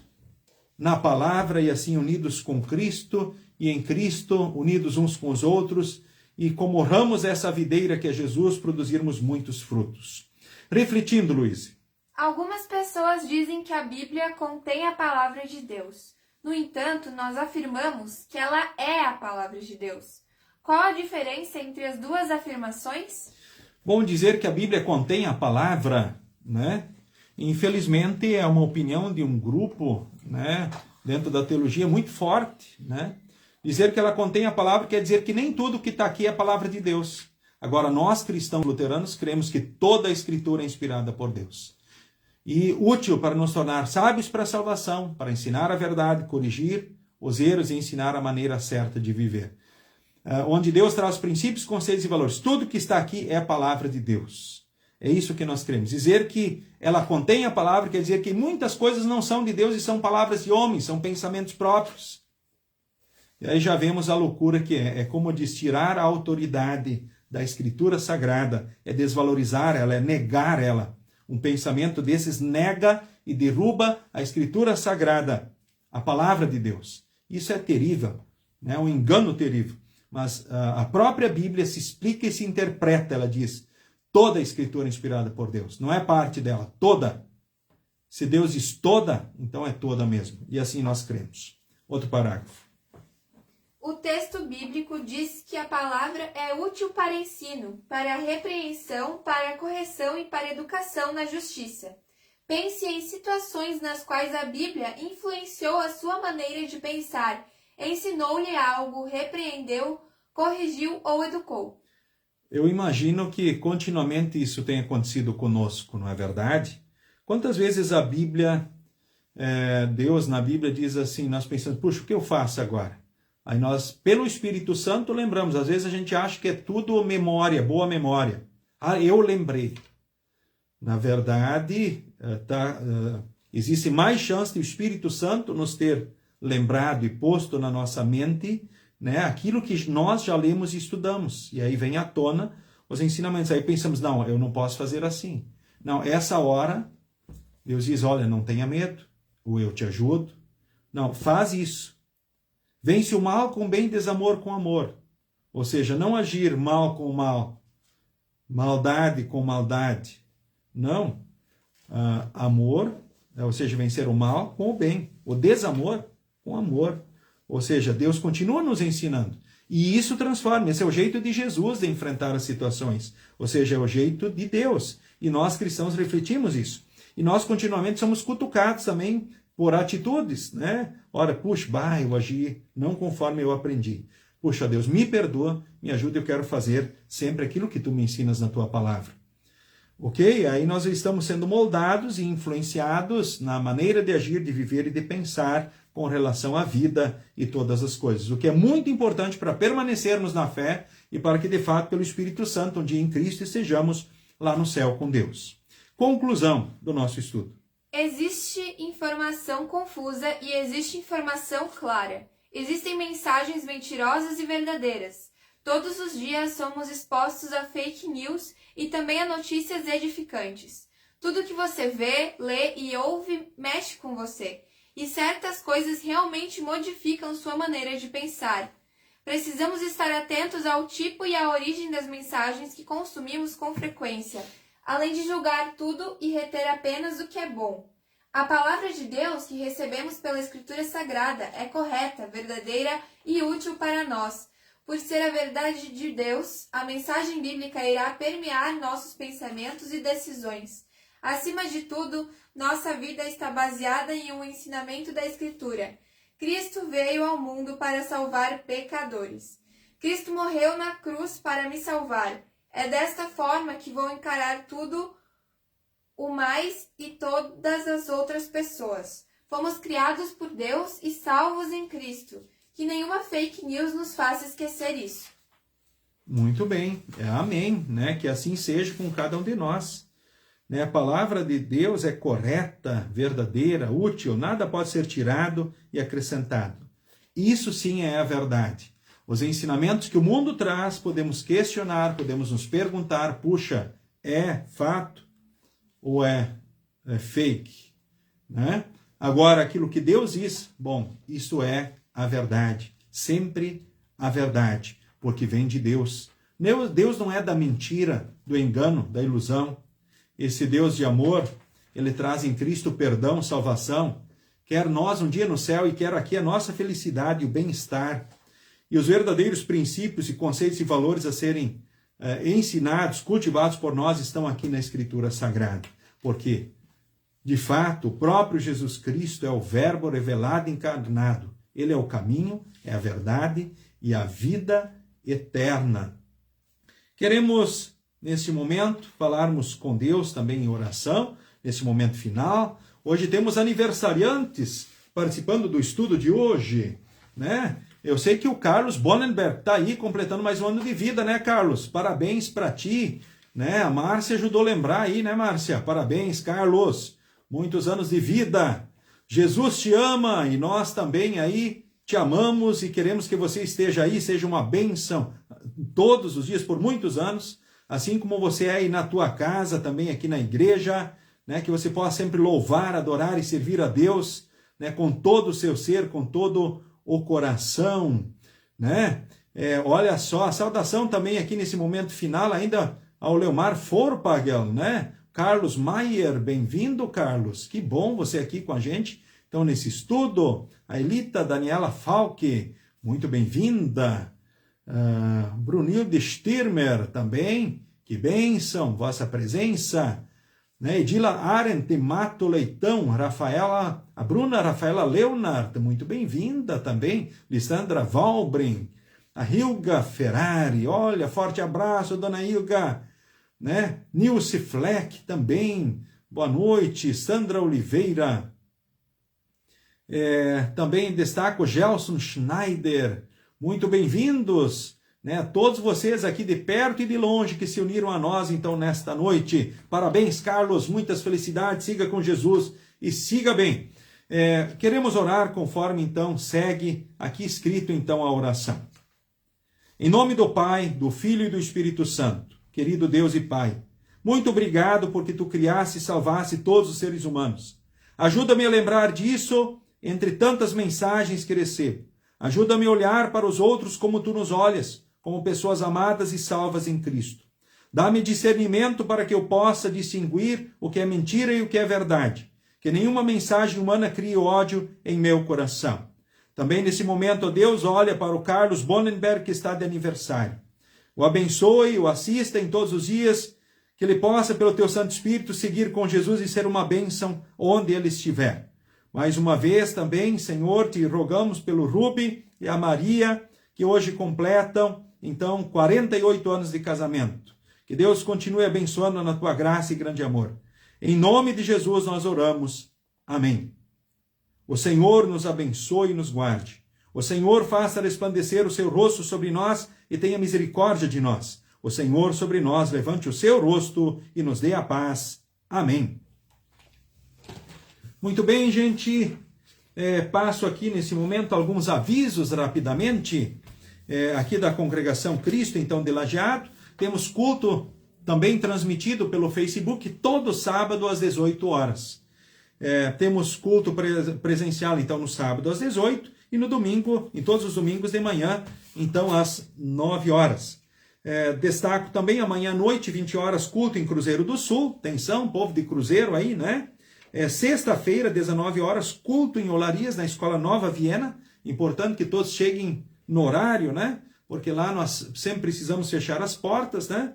na palavra e assim unidos com Cristo e em Cristo, unidos uns com os outros e como ramos essa videira que é Jesus, produzirmos muitos frutos. Refletindo, Luiz. Algumas pessoas dizem que a Bíblia contém a palavra de Deus. No entanto, nós afirmamos que ela é a palavra de Deus. Qual a diferença entre as duas afirmações? Bom, dizer que a Bíblia contém a palavra, infelizmente é uma opinião de um grupo, dentro da teologia muito forte, Dizer que ela contém a palavra quer dizer que nem tudo que está aqui é a palavra de Deus. Agora, nós cristãos luteranos cremos que toda a Escritura é inspirada por Deus. E útil para nos tornar sábios para a salvação, para ensinar a verdade, corrigir os erros e ensinar a maneira certa de viver. Onde Deus traz princípios, conceitos e valores. Tudo que está aqui é a palavra de Deus. É isso que nós cremos. Dizer que ela contém a palavra quer dizer que muitas coisas não são de Deus e são palavras de homens, são pensamentos próprios. E aí já vemos a loucura que é. É como diz, tirar a autoridade da Escritura Sagrada, é desvalorizar ela, é negar ela. Um pensamento desses nega e derruba a Escritura Sagrada, a palavra de Deus. Isso é terrível, um engano terrível. Mas a própria Bíblia se explica e se interpreta, ela diz, toda a Escritura é inspirada por Deus, não é parte dela, toda. Se Deus diz toda, então é toda mesmo. E assim nós cremos. Outro parágrafo. O texto bíblico diz que a palavra é útil para ensino, para a repreensão, para a correção e para a educação na justiça. Pense em situações nas quais a Bíblia influenciou a sua maneira de pensar, ensinou-lhe algo, repreendeu, corrigiu ou educou. Eu imagino que continuamente isso tem acontecido conosco, não é verdade? Quantas vezes a Bíblia, Deus na Bíblia diz assim, nós pensamos, puxa, o que eu faço agora? Aí nós, pelo Espírito Santo, lembramos. Às vezes a gente acha que é tudo memória, boa memória. Eu lembrei. Na verdade, existe mais chance do Espírito Santo nos ter lembrado e posto na nossa mente, aquilo que nós já lemos e estudamos. E aí vem à tona os ensinamentos. Aí pensamos, não, eu não posso fazer assim. Não, essa hora, Deus diz, olha, não tenha medo, ou eu te ajudo. Não, faz isso. Vence o mal com bem, desamor com amor. Ou seja, não agir mal com mal, maldade com maldade. Não. Amor, ou seja, vencer o mal com o bem. O desamor com amor. Ou seja, Deus continua nos ensinando. E isso transforma. Esse é o jeito de Jesus de enfrentar as situações. Ou seja, é o jeito de Deus. E nós cristãos refletimos isso. E nós continuamente somos cutucados também por atitudes, Ora, puxa, eu agi não conforme eu aprendi. Puxa, Deus, me perdoa, me ajuda, eu quero fazer sempre aquilo que tu me ensinas na tua palavra. Ok? Aí nós estamos sendo moldados e influenciados na maneira de agir, de viver e de pensar com relação à vida e todas as coisas. O que é muito importante para permanecermos na fé e para que, de fato, pelo Espírito Santo, um dia em Cristo, estejamos lá no céu com Deus. Conclusão do nosso estudo. Existe informação confusa e existe informação clara. Existem mensagens mentirosas e verdadeiras. Todos os dias somos expostos a fake news e também a notícias edificantes. Tudo que você vê, lê e ouve mexe com você, e certas coisas realmente modificam sua maneira de pensar. Precisamos estar atentos ao tipo e à origem das mensagens que consumimos com frequência, além de julgar tudo e reter apenas o que é bom. A palavra de Deus que recebemos pela Escritura Sagrada é correta, verdadeira e útil para nós. Por ser a verdade de Deus, a mensagem bíblica irá permear nossos pensamentos e decisões. Acima de tudo, nossa vida está baseada em um ensinamento da Escritura. Cristo veio ao mundo para salvar pecadores. Cristo morreu na cruz para me salvar. É desta forma que vou encarar tudo o mais e todas as outras pessoas. Fomos criados por Deus e salvos em Cristo. Que nenhuma fake news nos faça esquecer isso. Muito bem, amém, né? Que assim seja com cada um de nós. Né? A palavra de Deus é correta, verdadeira, útil, nada pode ser tirado e acrescentado. Isso sim é a verdade. Os ensinamentos que o mundo traz, podemos questionar, podemos nos perguntar, puxa, é fato ou é fake? Né? Agora, aquilo que Deus diz, bom, isso é a verdade, sempre a verdade, porque vem de Deus. Deus não é da mentira, do engano, da ilusão. Esse Deus de amor, ele traz em Cristo perdão, salvação, quer nós um dia no céu e quer aqui a nossa felicidade e o bem-estar. E os verdadeiros princípios e conceitos e valores a serem ensinados, cultivados por nós estão aqui na Escritura Sagrada. Porque, de fato, o próprio Jesus Cristo é o Verbo revelado e encarnado. Ele é o caminho, é a verdade e a vida eterna. Queremos, neste momento, falarmos com Deus também em oração, nesse momento final. Hoje temos aniversariantes participando do estudo de hoje, né? Eu sei que o Carlos Bonenberg está aí completando mais um ano de vida, né, Carlos? Parabéns para ti, né? A Márcia ajudou a lembrar aí, né, Márcia? Parabéns, Carlos. Muitos anos de vida. Jesus te ama e nós também aí te amamos e queremos que você esteja aí, seja uma bênção todos os dias, por muitos anos, assim como você é aí na tua casa, também aqui na igreja, né, que você possa sempre louvar, adorar e servir a Deus, né, com todo o seu ser, com todo o coração, né? Olha só, a saudação também aqui nesse momento final, ainda ao Leomar Forpagel, né? Carlos Maier, bem-vindo, Carlos. Que bom você aqui com a gente. Então, nesse estudo, a Elita Daniela Falque, muito bem-vinda. Brunilde Stirmer também, que bênção, vossa presença. Né? Edila Arendt Mato Leitão, a Bruna Rafaela Leonard, muito bem-vinda também. Lissandra Valbrin, a Hilga Ferrari, olha, forte abraço, dona Hilga. Né? Nilce Fleck também, boa noite. Sandra Oliveira, também destaco Gelson Schneider, muito bem-vindos, né? Todos vocês aqui de perto e de longe que se uniram a nós então nesta noite. Parabéns, Carlos, muitas felicidades, siga com Jesus e siga bem. Queremos orar conforme então segue aqui escrito então a oração. Em nome do Pai, do Filho e do Espírito Santo. Querido Deus e Pai, muito obrigado porque Tu criaste e salvaste todos os seres humanos. Ajuda-me a lembrar disso entre tantas mensagens que recebo. Ajuda-me a olhar para os outros como Tu nos olhas, como pessoas amadas e salvas em Cristo. Dá-me discernimento para que eu possa distinguir o que é mentira e o que é verdade. Que nenhuma mensagem humana crie ódio em meu coração. Também nesse momento, ó Deus, olha para o Carlos Bonenberg que está de aniversário. O abençoe, o assista em todos os dias, que ele possa, pelo Teu Santo Espírito, seguir com Jesus e ser uma bênção onde ele estiver. Mais uma vez também, Senhor, te rogamos pelo Rubi e a Maria, que hoje completam, então, 48 anos de casamento. Que Deus continue abençoando na Tua graça e grande amor. Em nome de Jesus nós oramos. Amém. O Senhor nos abençoe e nos guarde. O Senhor faça resplandecer o seu rosto sobre nós e tenha misericórdia de nós. O Senhor sobre nós levante o seu rosto e nos dê a paz. Amém. Muito bem, gente. Passo aqui nesse momento alguns avisos rapidamente. aqui da Congregação Cristo, então, de Lajeado. Temos culto também transmitido pelo Facebook todo sábado às 18 horas. Temos culto presencial, então, no sábado às 18 e no domingo, em todos os domingos de manhã, então, às 9 horas. Destaco também amanhã à noite, 20 horas, culto em Cruzeiro do Sul. Atenção, povo de Cruzeiro aí, né? Sexta-feira, 19 horas, culto em Olarias, na Escola Nova Viena. Importante que todos cheguem no horário, né? Porque lá nós sempre precisamos fechar as portas, né?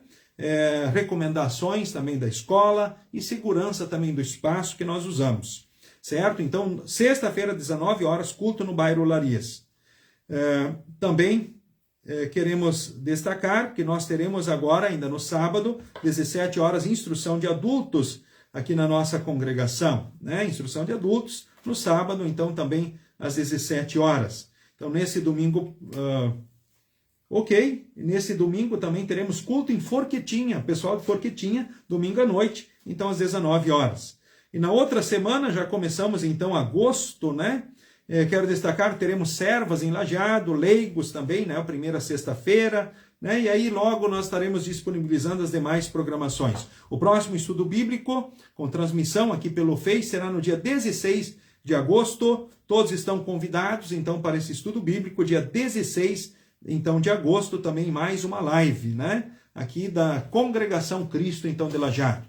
Recomendações também da escola e segurança também do espaço que nós usamos, certo? Então, sexta-feira, 19 horas, culto no bairro Olarias. Também queremos destacar que nós teremos agora, ainda no sábado, 17 horas, instrução de adultos aqui na nossa congregação, né? Instrução de adultos no sábado, então também às 17 horas. Então, nesse domingo, nesse domingo também teremos culto em Forquetinha, pessoal de Forquetinha, domingo à noite, então às 19 horas. E na outra semana, já começamos então agosto, né? Quero destacar que teremos servas em Lajeado, leigos também, né? A primeira sexta-feira, né? E aí logo nós estaremos disponibilizando as demais programações. O próximo estudo bíblico, com transmissão aqui pelo Face, será no dia 16 de agosto. Todos estão convidados, então, para esse estudo bíblico, dia 16, então, de agosto, também mais uma live, né? Aqui da Congregação Cristo, então, de Lajeado.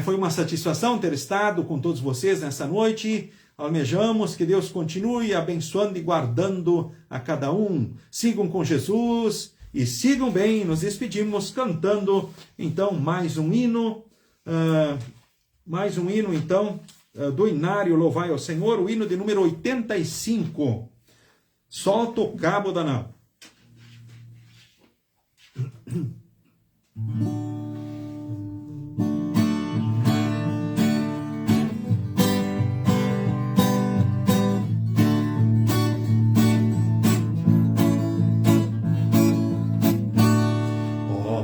Foi uma satisfação ter estado com todos vocês nessa noite. Almejamos que Deus continue abençoando e guardando a cada um. Sigam com Jesus e sigam bem. Nos despedimos cantando, então, mais um hino, então, do Inário Louvai ao Senhor, o hino de número 85. Solta o cabo da nau.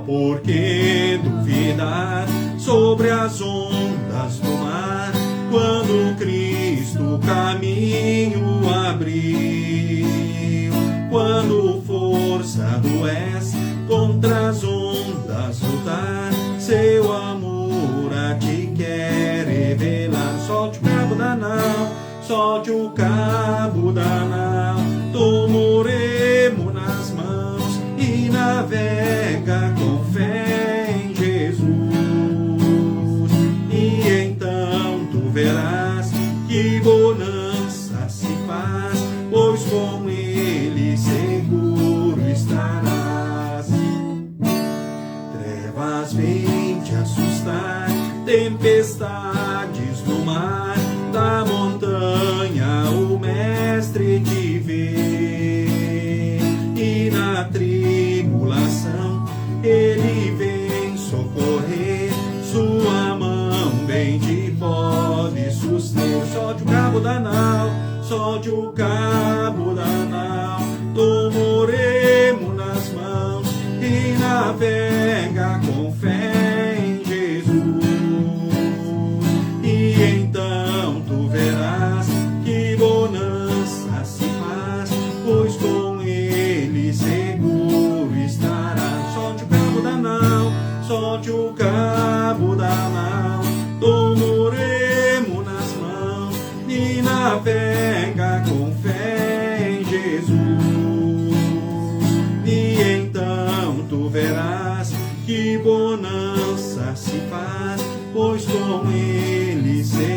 Por que duvidar sobre as ondas do mar, quando Cristo caminho abriu? Quando força doeste contra as ondas lutar, seu amor a ti quer revelar. Solte o cabo da nau, solte o cabo da nau, tomoremos nas mãos e navega com fé em Jesus. E então tu verás que bonança se faz, pois com ele seguro estarás. Trevas vêm te assustar, tempestades no mar, da montanha o mestre te vê. E na tribulação ele vem socorrer, sua mão bem te pode suster. Solte o cabo da nau, solte o cabo da nau, tomoremos nas mãos e navega com fé em Jesus. E então tu verás que bonança se faz, pois com ele seguro estarás. Solte o cabo da nau, solte o cabo da nau, tomoremos nas mãos e navega com fé em Jesus. E então tu verás que bonança se faz, pois com ele seguro